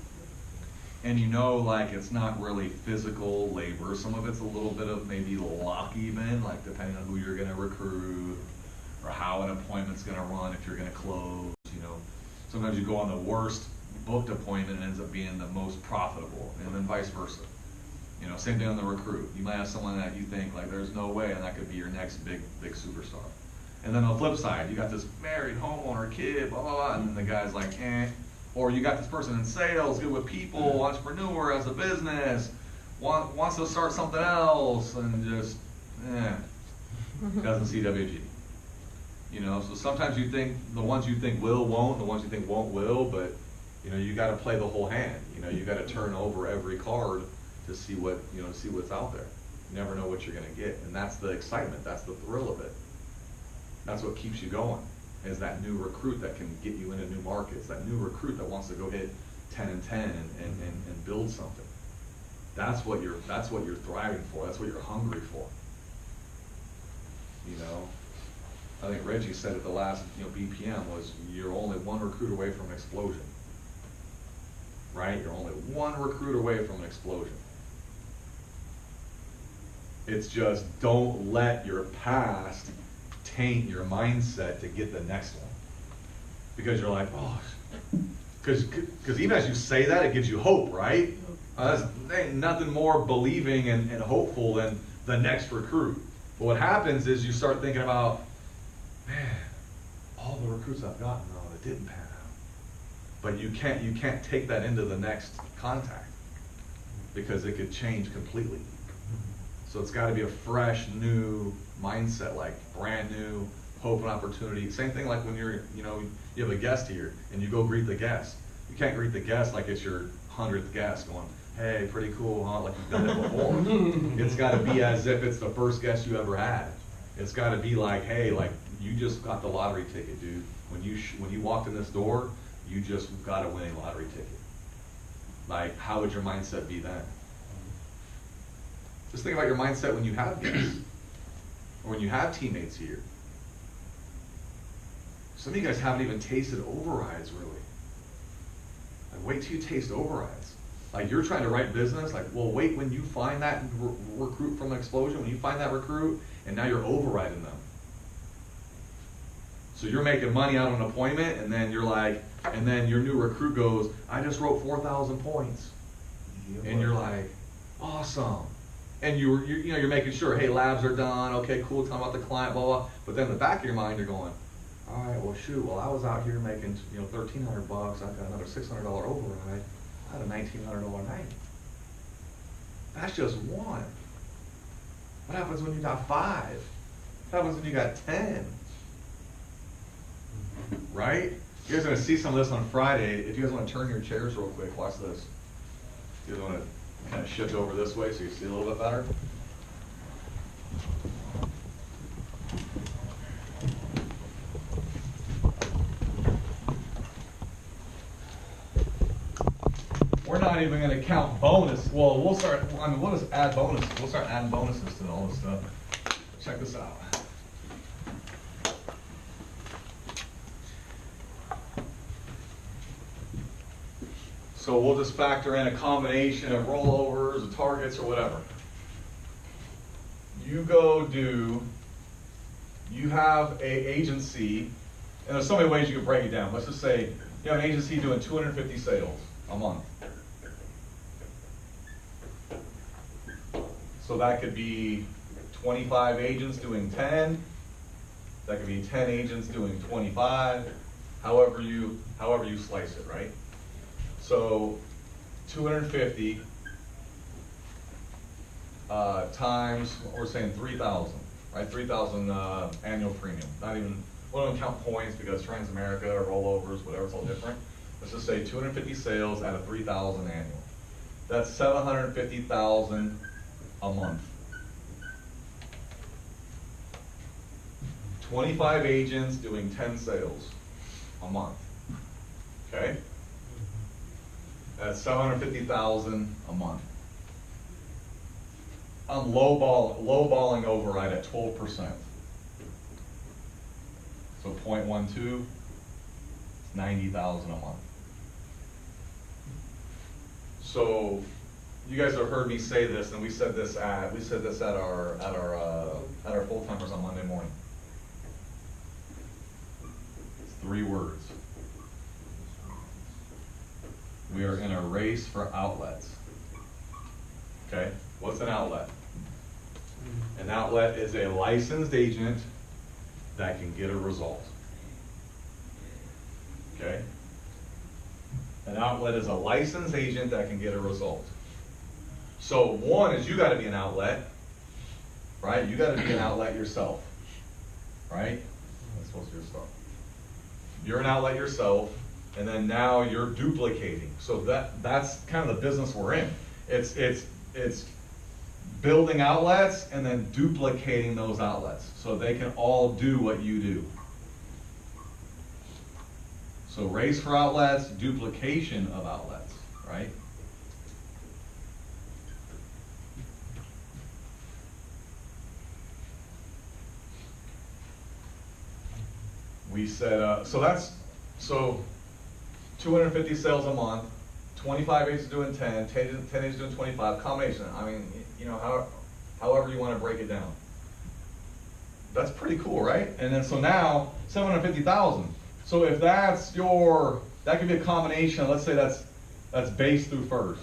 [SPEAKER 1] And you know, like, it's not really physical labor. Some of it's a little bit of maybe luck even, like depending on who you're gonna recruit or how an appointment's gonna run if you're gonna close, you know. Sometimes you go on the worst booked appointment and it ends up being the most profitable, and then vice versa. You know, same thing on the recruit. You might have someone that you think, like, there's no way, and that could be your next big superstar. And then on the flip side, you got this married homeowner, kid, blah, blah, blah, and then the guy's like, eh. Or you got this person in sales, good with people, entrepreneur, has a business, wants to start something else, and just, doesn't see WG. You know, so sometimes you think, the ones you think will, won't, the ones you think won't, will, but, you know, you gotta play the whole hand. You know, you gotta turn over every card to see what, you know, see what's out there. You never know what you're gonna get, and that's the excitement, that's the thrill of it. That's what keeps you going, is that new recruit that can get you into new markets, that new recruit that wants to go hit 10 and 10 and build something. That's what you're thriving for, that's what you're hungry for. You know, I think Reggie said at the last, you know, BPM was, you're only 1 recruit away from an explosion. Right? You're only 1 recruit away from an explosion. It's just, don't let your past taint your mindset to get the next one. Because you're like, oh, because even as you say that, it gives you hope, right? There ain't nothing more believing and hopeful than the next recruit. But what happens is you start thinking about, man, all the recruits I've gotten, though, that didn't pan out. But you can't take that into the next contact because it could change completely. So it's got to be a fresh, new mindset, like brand new hope and opportunity. Same thing like when you're, you know, you have a guest here and you go greet the guest. You can't greet the guest like it's your 100th guest going, hey, pretty cool, huh? Like you've done it before. It's got to be as if it's the first guest you ever had. It's got to be like, hey, like you just got the lottery ticket, dude. When you walked in this door, you just got a winning lottery ticket. Like, how would your mindset be then? Just think about your mindset when you have guests, or when you have teammates here. Some of you guys haven't even tasted overrides, really. Like, wait till you taste overrides. Like, you're trying to write business, like, well, wait when you find that recruit from an explosion, when you find that recruit, and now you're overriding them. So you're making money out of an appointment, and then you're like, and then your new recruit goes, I just wrote 4,000 points. And you're like, awesome. And you're making sure, hey, labs are done, okay, cool, tell me about the client, blah, blah. But then in the back of your mind, you're going, all right, well, shoot, well, I was out here making, you know, $1,300 bucks, I've got another $600 override, I had a $1,900 night. That's just one. What happens when you got 5? What happens when you got 10? Right? You guys are going to see some of this on Friday. If you guys want to turn your chairs real quick, watch this. You guys want to kind of shift over this way so you see a little bit better? We're not even going to count bonus. Well, we'll start, I mean, we'll just add bonuses. We'll start adding bonuses to all this stuff. Check this out. So we'll just factor in a combination of rollovers, or targets, or whatever. You have a agency, and there's so many ways you can break it down. Let's just say you have an agency doing 250 sales a month. So that could be 25 agents doing 10. That could be 10 agents doing 25. However you slice it, right? So 250 times, we're saying 3,000, right? 3,000 annual premium. Not even, we don't count points because Transamerica or rollovers, whatever, it's all different. Let's just say 250 sales at a 3,000 annual. That's 750,000 a month. 25 agents doing 10 sales a month. Okay? That's 750,000 a month. I'm lowballing override at 12%. So 0.12, 90,000 a month. So you guys have heard me say this, and we said this at our full timers on Monday morning. It's 3 words. We are in a race for outlets. Okay, what's an outlet? An outlet is a licensed agent that can get a result. Okay? An outlet is a licensed agent that can get a result. So one is you gotta be an outlet, right? You gotta be an outlet yourself, right? That's supposed to be your stuff. You're an outlet yourself, and then now you're duplicating. So that's kind of the business we're in. It's building outlets and then duplicating those outlets so they can all do what you do. So race for outlets, duplication of outlets, right? We said, so 250 sales a month, 25 agents doing 10 agents doing 25, combination. I mean, you know, however you want to break it down. That's pretty cool, right? And then so now, 750,000. So if that's that could be a combination, let's say that's base through first.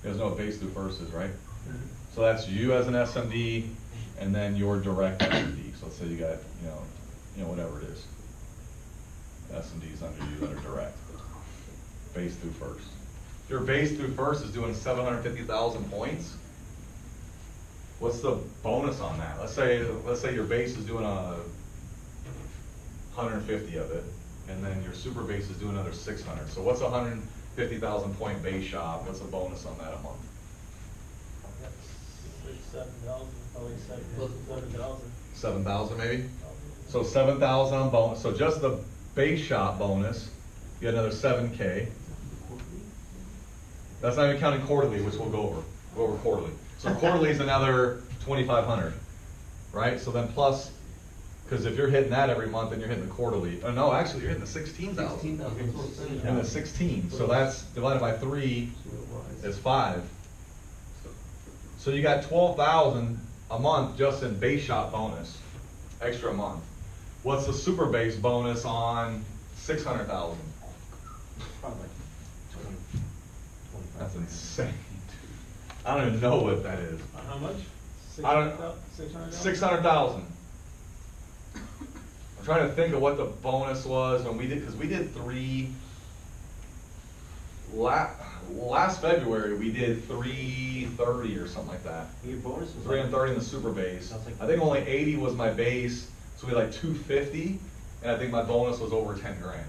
[SPEAKER 1] You guys know what base through first is, right? So that's you as an SMD, and then your direct SMD. So let's say you got, you know, whatever it is. SMD's under you that are direct. Base through first. If your base through first is doing 750,000 points, what's the bonus on that? Let's say your base is doing 150 of it, and then your super base is doing another 600. So what's a 150,000 point base shop? What's the bonus on that a month?
[SPEAKER 6] 7,000, probably 7,000.
[SPEAKER 1] 7,000 maybe? So 7,000 on bonus. So just the base shop bonus, you get another 7K. That's not even counting quarterly, which we'll go over. We'll go over quarterly. So quarterly is another 2,500, right? So then plus, because if you're hitting that every month, then you're hitting the quarterly. Oh no, actually you're hitting the 16,000.
[SPEAKER 2] 16,000.
[SPEAKER 1] And the 16. So that's divided by 3 is 5. So you got 12,000 a month just in base shop bonus, extra a month. What's the super base bonus on 600,000?
[SPEAKER 5] Probably like 20, 25.
[SPEAKER 1] That's insane. I don't even know what that is.
[SPEAKER 6] How much?
[SPEAKER 1] I don't.
[SPEAKER 6] 600,000?
[SPEAKER 1] 600,000. I'm trying to think of what the bonus was when we did, because we did 3. Last February we did 330 or something like that.
[SPEAKER 5] Your bonus was
[SPEAKER 1] 330 in the super base.
[SPEAKER 5] Sounds like-
[SPEAKER 1] I think only 80 was my base, so we had like 250, and I think my bonus was over 10 grand.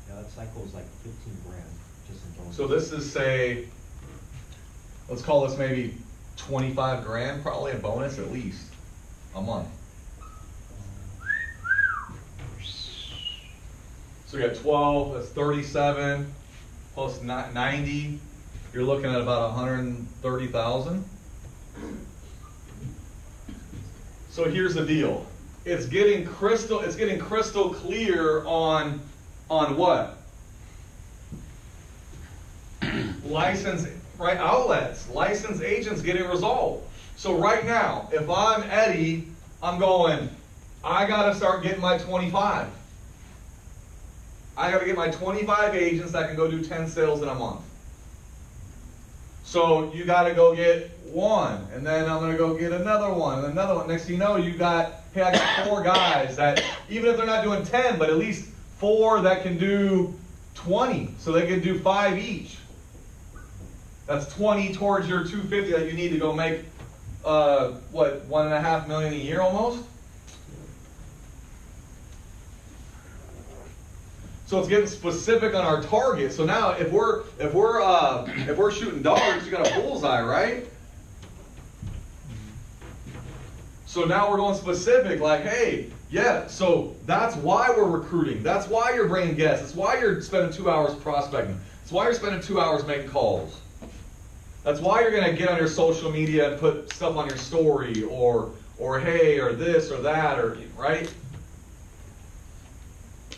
[SPEAKER 5] Yeah, that cycle was like 15 grand just in bonus.
[SPEAKER 1] So this is, say, let's call this maybe 25 grand probably in bonus at least a month. So you got 12, that's 37, plus 90, you're looking at about 130,000. So here's the deal. It's getting crystal clear on what? License, right? Outlets, licensed agents getting resolved. So right now, if I'm Eddie, I'm going, I gotta start getting my 25. I gotta get my 25 agents that can go do 10 sales in a month. So you gotta go get one, and then I'm gonna go get another one, and another one. Next thing you know, you got, hey, I got 4 guys that, even if they're not doing 10, but at least 4 that can do 20, so they can do 5 each. That's 20 towards your 250 that you need to go make, what, $1.5 million a year almost? So it's getting specific on our target. So now if we're shooting darts, you got a bullseye, right? So now we're going specific, like, hey, yeah, so that's why we're recruiting. That's why you're bringing guests. That's why you're spending 2 hours prospecting. That's why you're spending 2 hours making calls. That's why you're going to get on your social media and put stuff on your story, or hey, or this or that, or right?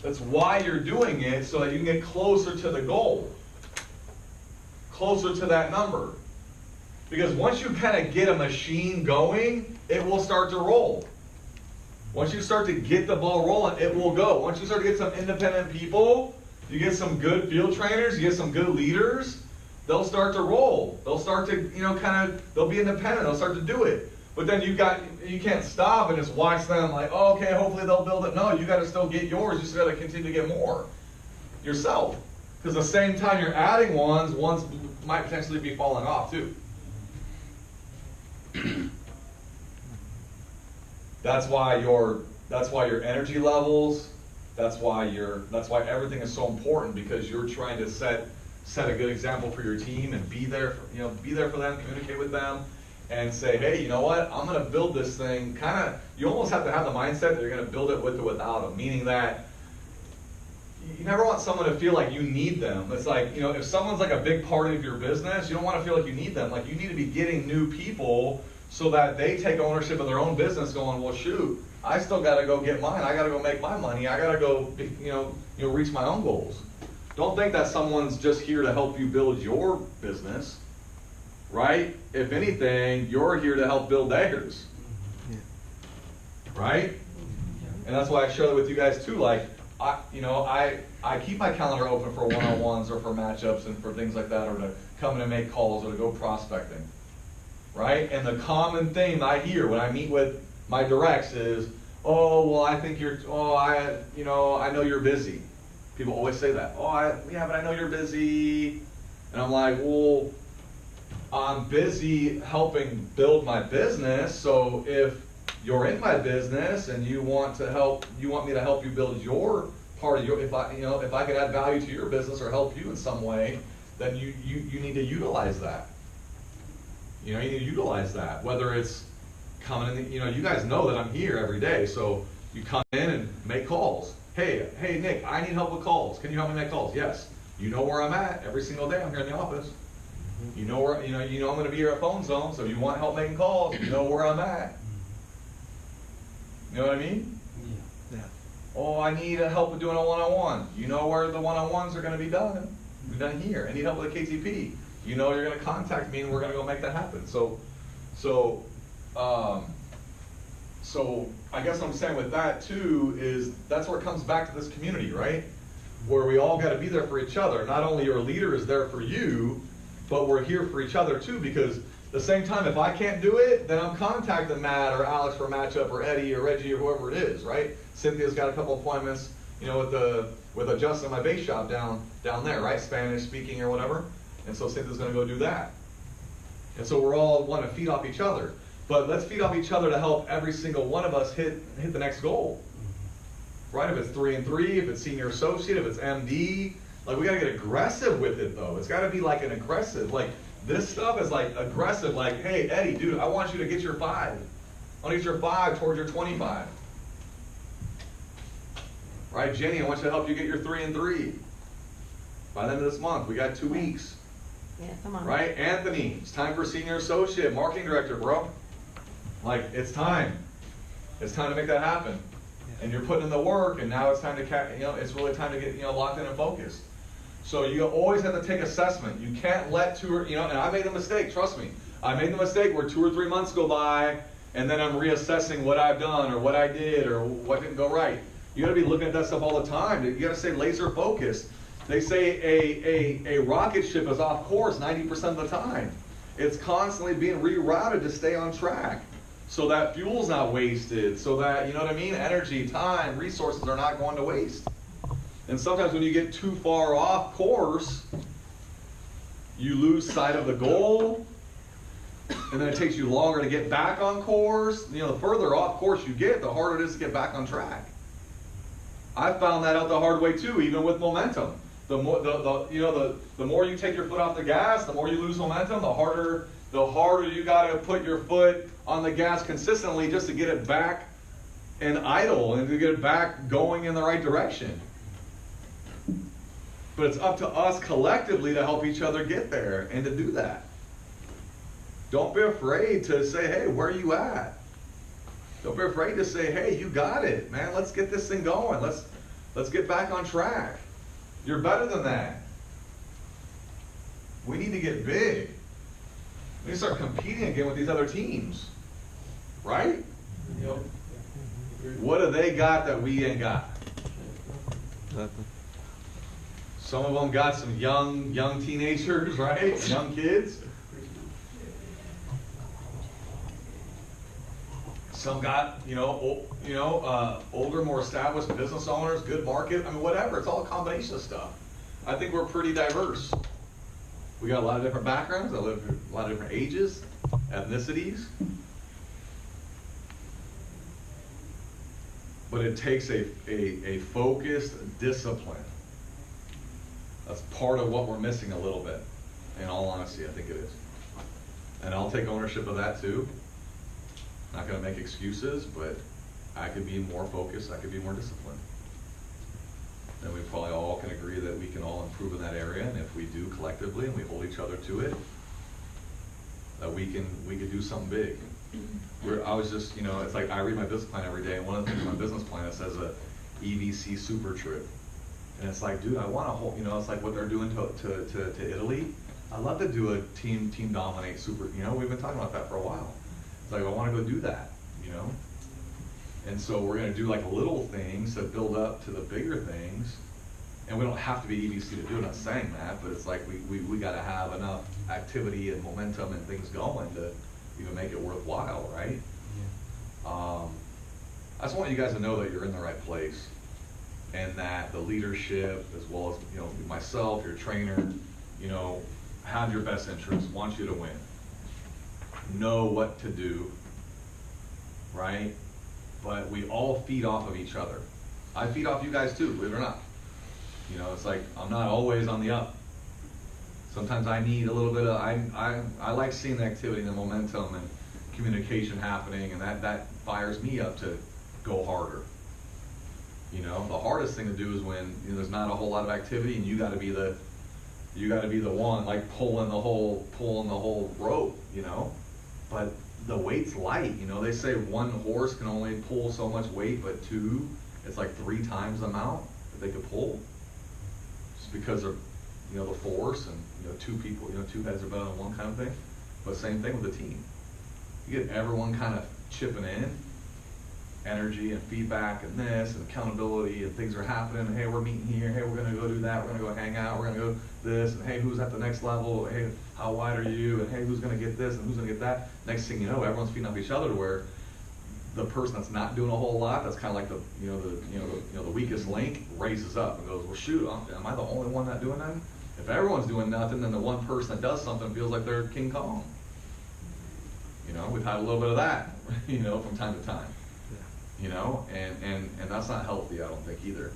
[SPEAKER 1] That's why you're doing it, so that you can get closer to the goal, closer to that number. Because once you kind of get a machine going, it will start to roll. Once you start to get the ball rolling, it will go. Once you start to get some independent people, you get some good field trainers, you get some good leaders, they'll start to roll. They'll start to, they'll be independent, they'll start to do it. But then you can't stop and just watch them like, oh, okay, hopefully they'll build it. No, you got to still get yours. You still got to continue to get more yourself. Because the same time you're adding ones might potentially be falling off too. That's why your energy levels, that's why everything is so important, because you're trying to set a good example for your team and be there for them, communicate with them, and say, hey, you know what? I'm going to build this thing. You almost have to have the mindset that you're going to build it with or without them. Meaning that you never want someone to feel like you need them. It's like, if someone's like a big part of your business, you don't want to feel like you need them. Like, you need to be getting new people so that they take ownership of their own business, going, well, shoot, I still got to go get mine. I got to go make my money. I got to go, reach my own goals. Don't think that someone's just here to help you build your business. Right? If anything, you're here to help build theirs. Yeah. Right? And that's why I share that with you guys too. Like, I keep my calendar open for one-on-ones or for matchups and for things like that, or to come in and make calls or to go prospecting. Right? And the common thing I hear when I meet with my directs is, oh, well, I know you're busy. People always say that. But I know you're busy. And I'm like, well, I'm busy helping build my business, so if you're in my business and you want me to help you build your part of your, if I could add value to your business or help you in some way, then you need to utilize that. You need to utilize that. Whether it's coming in, you guys know that I'm here every day, so you come in and make calls. Hey, Nick, I need help with calls. Can you help me make calls? Yes. You know where I'm at every single day. I'm here in the office. You know where I'm going to be here at Phone Zone, so if you want help making calls, you know where I'm at. You know what I mean?
[SPEAKER 4] Yeah.
[SPEAKER 1] Oh, I need help with doing a one-on-one. You know where the one-on-ones are going to be done. We're done here. I need help with a KTP. You know you're going to contact me, and we're going to go make that happen. So I guess what I'm saying with that too is that's where it comes back to this community, right? Where we all got to be there for each other. Not only your leader is there for you, but we're here for each other too, because at the same time, if I can't do it, then I'm contacting Matt or Alex for a matchup, or Eddie or Reggie or whoever it is, right? Cynthia's got a couple appointments, with Justin, my base shop down there, right? Spanish speaking or whatever. And so Cynthia's going to go do that. And so we're all want to feed off each other. But let's feed off each other to help every single one of us hit the next goal. Right? If it's 3 and 3, if it's senior associate, if it's MD, like, we got to get aggressive with it though. It's got to be like an aggressive, like, this stuff is like aggressive, like, hey, Eddie, dude, I want you to get your 5. I want to get your 5 towards your 25. Right, Jenny, I want you to help you get your 3 and 3. By the end of this month, we got 2 weeks.
[SPEAKER 3] Yeah, come on.
[SPEAKER 1] Right, Anthony, it's time for senior associate, marketing director, bro. Like, it's time. It's time to make that happen. And you're putting in the work, and now it's time to, it's really time to get, locked in and focused. So you always have to take assessment. You can't let and I made a mistake, trust me. I made the mistake where 2 or 3 months go by, and then I'm reassessing what I've done or what I did or what didn't go right. You gotta be looking at that stuff all the time. You gotta stay laser focused. They say a rocket ship is off course 90% of the time. It's constantly being rerouted to stay on track, so that fuel's not wasted, so that, you know what I mean, energy, time, resources are not going to waste. And sometimes when you get too far off course, you lose sight of the goal, and then it takes you longer to get back on course. You know, the further off course you get, the harder it is to get back on track. I found that out the hard way too, even with momentum. The more the more you take your foot off the gas, the more you lose momentum. The harder you got to put your foot on the gas consistently just to get it back and idle and to get it back going in the right direction. But it's up to us collectively to help each other get there and to do that. Don't be afraid to say, hey, where are you at? Don't be afraid to say, hey, you got it, man. Let's get this thing going. Let's get back on track. You're better than that. We need to get big. We need to start competing again with these other teams. Right?
[SPEAKER 6] Yep.
[SPEAKER 1] What do they got that we ain't got?
[SPEAKER 4] Exactly.
[SPEAKER 1] Some of them got some young teenagers, right? Young kids. Some got, older, more established business owners, good market. I mean, whatever. It's all a combination of stuff. I think we're pretty diverse. We got a lot of different backgrounds, a lot of different ages, ethnicities. But it takes a focused discipline. That's part of what we're missing a little bit. In all honesty, I think it is. And I'll take ownership of that too. Not going to make excuses, but I could be more focused, I could be more disciplined. And we probably all can agree that we can all improve in that area, and if we do collectively and we hold each other to it, that we could do something big. I was just, it's like I read my business plan every day, and one of the things in my business plan, it says a EVC super trip. And it's like, dude, I want to hold, it's like what they're doing to Italy. I'd love to do a team dominate super, we've been talking about that for a while. It's like, I want to go do that, And so we're going to do like little things that build up to the bigger things. And we don't have to be EVC to do it, I'm not saying that, but it's like we got to have enough activity and momentum and things going to even make it worthwhile, right? Yeah. I just want you guys to know that you're in the right place, and that the leadership, as well as myself, your trainer, have your best interests, want you to win, know what to do, right? But we all feed off of each other. I feed off you guys too, believe it or not. It's like I'm not always on the up. Sometimes I need a little bit of, I like seeing the activity and the momentum and communication happening, and that fires me up to go harder. The hardest thing to do is when there's not a whole lot of activity, and you got to be the one like pulling the whole rope, But the weight's light, They say one horse can only pull so much weight, but two, it's like 3 times the amount that they could pull. Just because of the force, and 2 people, 2 heads are better than one kind of thing. But same thing with the team. You get everyone kind of chipping in, energy and feedback and this and accountability, and things are happening. Hey, we're meeting here. Hey, we're gonna go do that. We're gonna go hang out. We're gonna go this. And hey, who's at the next level? Hey, how wide are you? And hey, who's gonna get this and who's gonna get that? Next thing you know, everyone's feeding off each other to where the person that's not doing a whole lot, that's kind of like the weakest link, raises up and goes, well, shoot, am I the only one not doing nothing? If everyone's doing nothing, then the one person that does something feels like they're King Kong. We've had a little bit of that, from time to time. And that's not healthy, I don't think either.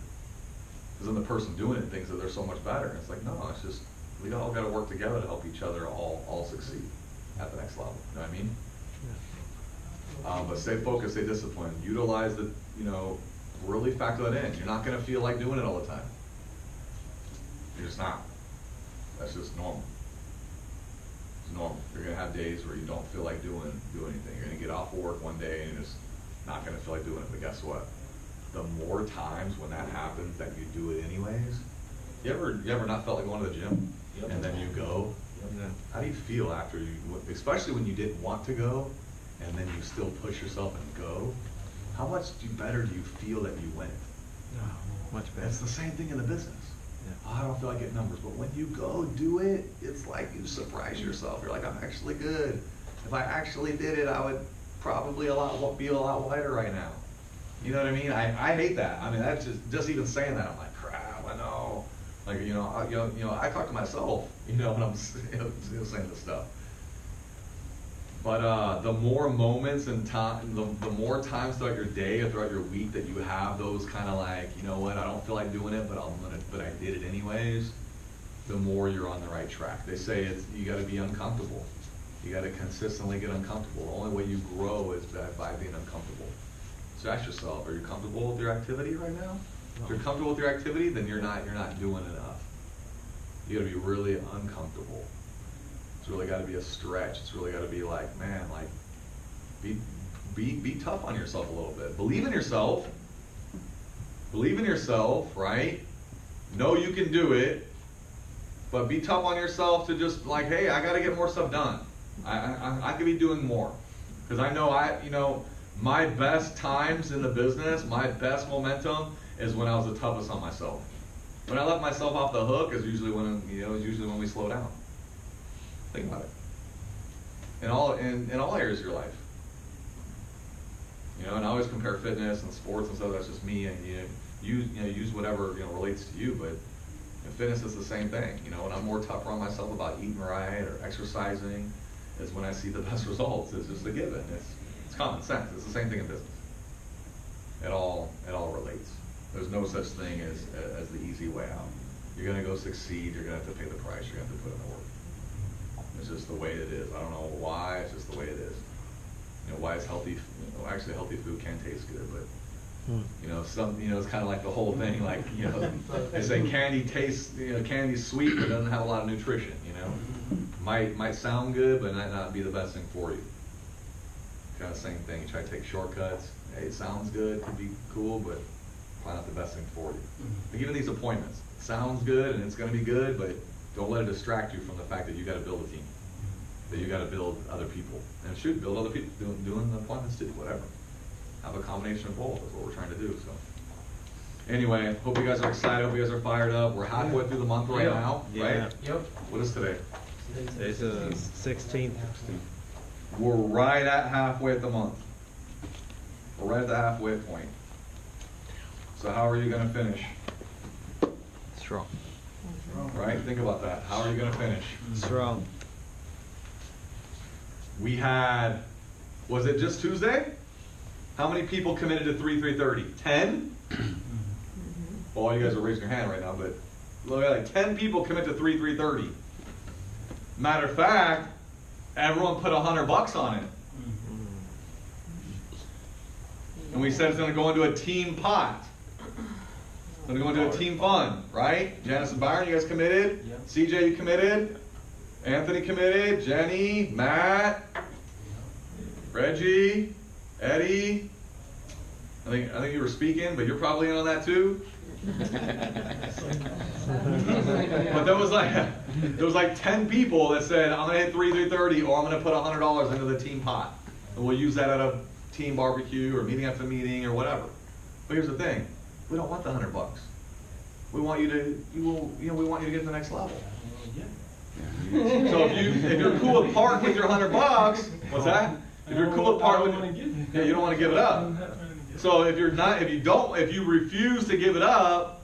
[SPEAKER 1] Because then the person doing it thinks that they're so much better. And it's like, no, it's just, we all got to work together to help each other all succeed at the next level. You know what I mean? Yeah. But stay focused, stay disciplined. Utilize the, really factor that in. You're not going to feel like doing it all the time. You're just not. That's just normal. It's normal. You're going to have days where you don't feel like doing anything. You're going to get off of work one day and you're just not going to feel like doing it. But guess what? The more times when that happens that you do it anyways, you ever not felt like going to the gym? Yep. And then you go? Yep. How do you feel after you, especially when you didn't want to go, and then you still push yourself and go, how much better do you feel that you went?
[SPEAKER 4] Much better.
[SPEAKER 1] It's the same thing in the business.
[SPEAKER 4] Yeah.
[SPEAKER 1] Oh, I don't feel like getting numbers, but when you go do it, it's like you surprise yourself. You're like, I'm actually good. If I actually did it, I would probably be a lot lighter right now. You know what I mean? I hate that. I mean, that's just even saying that, I'm like, crap, I know. Like, I talk to myself, when I'm saying this stuff. But the more moments and time, the more times throughout your day or throughout your week that you have those kind of like, you know what, I don't feel like doing it, but I did it anyways, the more you're on the right track. They say you got to be uncomfortable. You got to consistently get uncomfortable. The only way you grow is by being uncomfortable. So ask yourself, are you comfortable with your activity right now? If you're comfortable with your activity, then you're not doing enough. You got to be really uncomfortable. It's really got to be a stretch. It's really got to be like, man, like, be tough on yourself a little bit. Believe in yourself. Believe in yourself, right? Know you can do it, but be tough on yourself to just like, hey, I got to get more stuff done. I could be doing more, because I know my best times in the business, my best momentum is when I was the toughest on myself. When I let myself off the hook is usually when we slow down. Think about it. In all areas of your life. And I always compare fitness and sports and stuff. That's just me, and use whatever relates to you. But fitness is the same thing. When I'm more tougher on myself about eating right or exercising, is when I see the best results. It's just a given. It's common sense. It's the same thing in business. It all relates. There's no such thing as the easy way out. You're gonna go succeed. You're gonna have to pay the price. You're gonna have to put in the work. It's just the way it is. I don't know why. It's just the way it is. Why is healthy? Actually, healthy food can taste good, but it's kind of like the whole thing. Like they say candy tastes. Candy's sweet, but doesn't have a lot of nutrition. Might sound good, but might not be the best thing for you. Kind of same thing. You try to take shortcuts. Hey, it sounds good, could be cool, but probably not the best thing for you. Like even these appointments, it sounds good and it's going to be good, but don't let it distract you from the fact that you got to build a team, that you got to build other people, and shoot, build other people doing the appointments too. Whatever. Have a combination of both. That's what we're trying to do. So, anyway, hope you guys are excited. Hope you guys are fired up. We're halfway through the month right now, right?
[SPEAKER 2] Yep.
[SPEAKER 1] What is today?
[SPEAKER 4] Today's the 16th.
[SPEAKER 1] We're right at halfway at the month. We're right at the halfway point. So how are you going to finish?
[SPEAKER 4] Strong.
[SPEAKER 1] Right? Think about that. How are you going to finish?
[SPEAKER 4] Strong.
[SPEAKER 1] We had, was it just Tuesday? How many people committed to 3-3-30? 10? Well, all you guys are raising your hand right now, but look at like 10 people commit to 3-3-30. Matter of fact, everyone put $100 on it. And we said it's going to go into a team pot. It's going to go into a team fund, right? Janice and Byron, you guys committed?
[SPEAKER 6] Yep.
[SPEAKER 1] CJ, you committed? Anthony committed? Jenny? Matt? Reggie? Eddie? I think you were speaking, but you're probably in on that too. But there was like 10 people that said, I'm going to hit 3-3-30 or I'm going to put $100 into the team pot. And we'll use that at a team barbecue or meeting after meeting or whatever. But here's the thing. We don't want the $100. We want you to, we want you to get to the next level. So if you're cool with part with your $100, what's that? If you're cool with part with, yeah, you don't want to give it up. So if you refuse to give it up,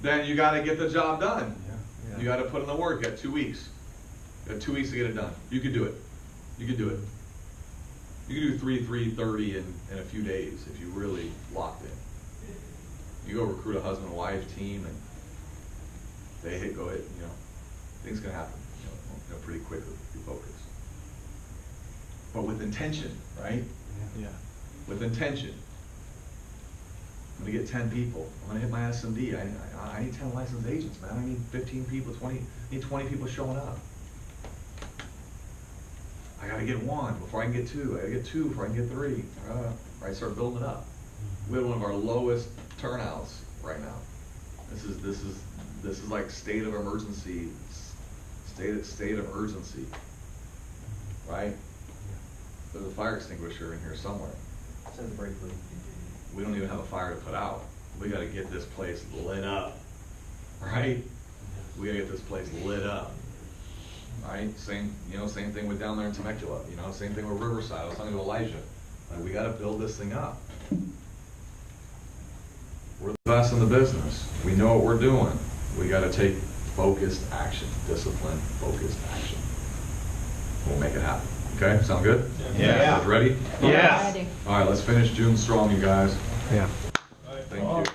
[SPEAKER 1] then you got to get the job done. You got to put in the work. You got 2 weeks. You got 2 weeks to get it done. You can do it. You can do it. You can do 3-3-30 in a few days if you really locked in. You go recruit a husband and wife team, and they go ahead. Things can happen. Pretty quickly if you focus. But with intention, right?
[SPEAKER 4] Yeah.
[SPEAKER 1] With intention. I'm gonna get 10 people. I'm gonna hit my SMD. I need 10 licensed agents, man. I need 15 people, 20. I need 20 people showing up. I gotta get 1 before I can get 2. I gotta get 2 before I can get 3. Right, start building it up. We had one of our lowest turnouts right now. This is like state of emergency. State of urgency, right? There's a fire extinguisher in here somewhere.
[SPEAKER 5] It's in the break room.
[SPEAKER 1] We don't even have a fire to put out. We gotta get this place lit up, right? We gotta get this place lit up, right? Same thing with down there in Temecula, same thing with Riverside. I was talking to Elijah, like, we gotta build this thing up. We're the best in the business. We know what we're doing. We gotta take focused action, disciplined, focused action. We'll make it happen. Okay, sound good?
[SPEAKER 5] Yeah.
[SPEAKER 1] Ready?
[SPEAKER 4] Yeah.
[SPEAKER 3] Ready.
[SPEAKER 1] All right, let's finish June strong, you guys.
[SPEAKER 4] Yeah.
[SPEAKER 1] Thank you.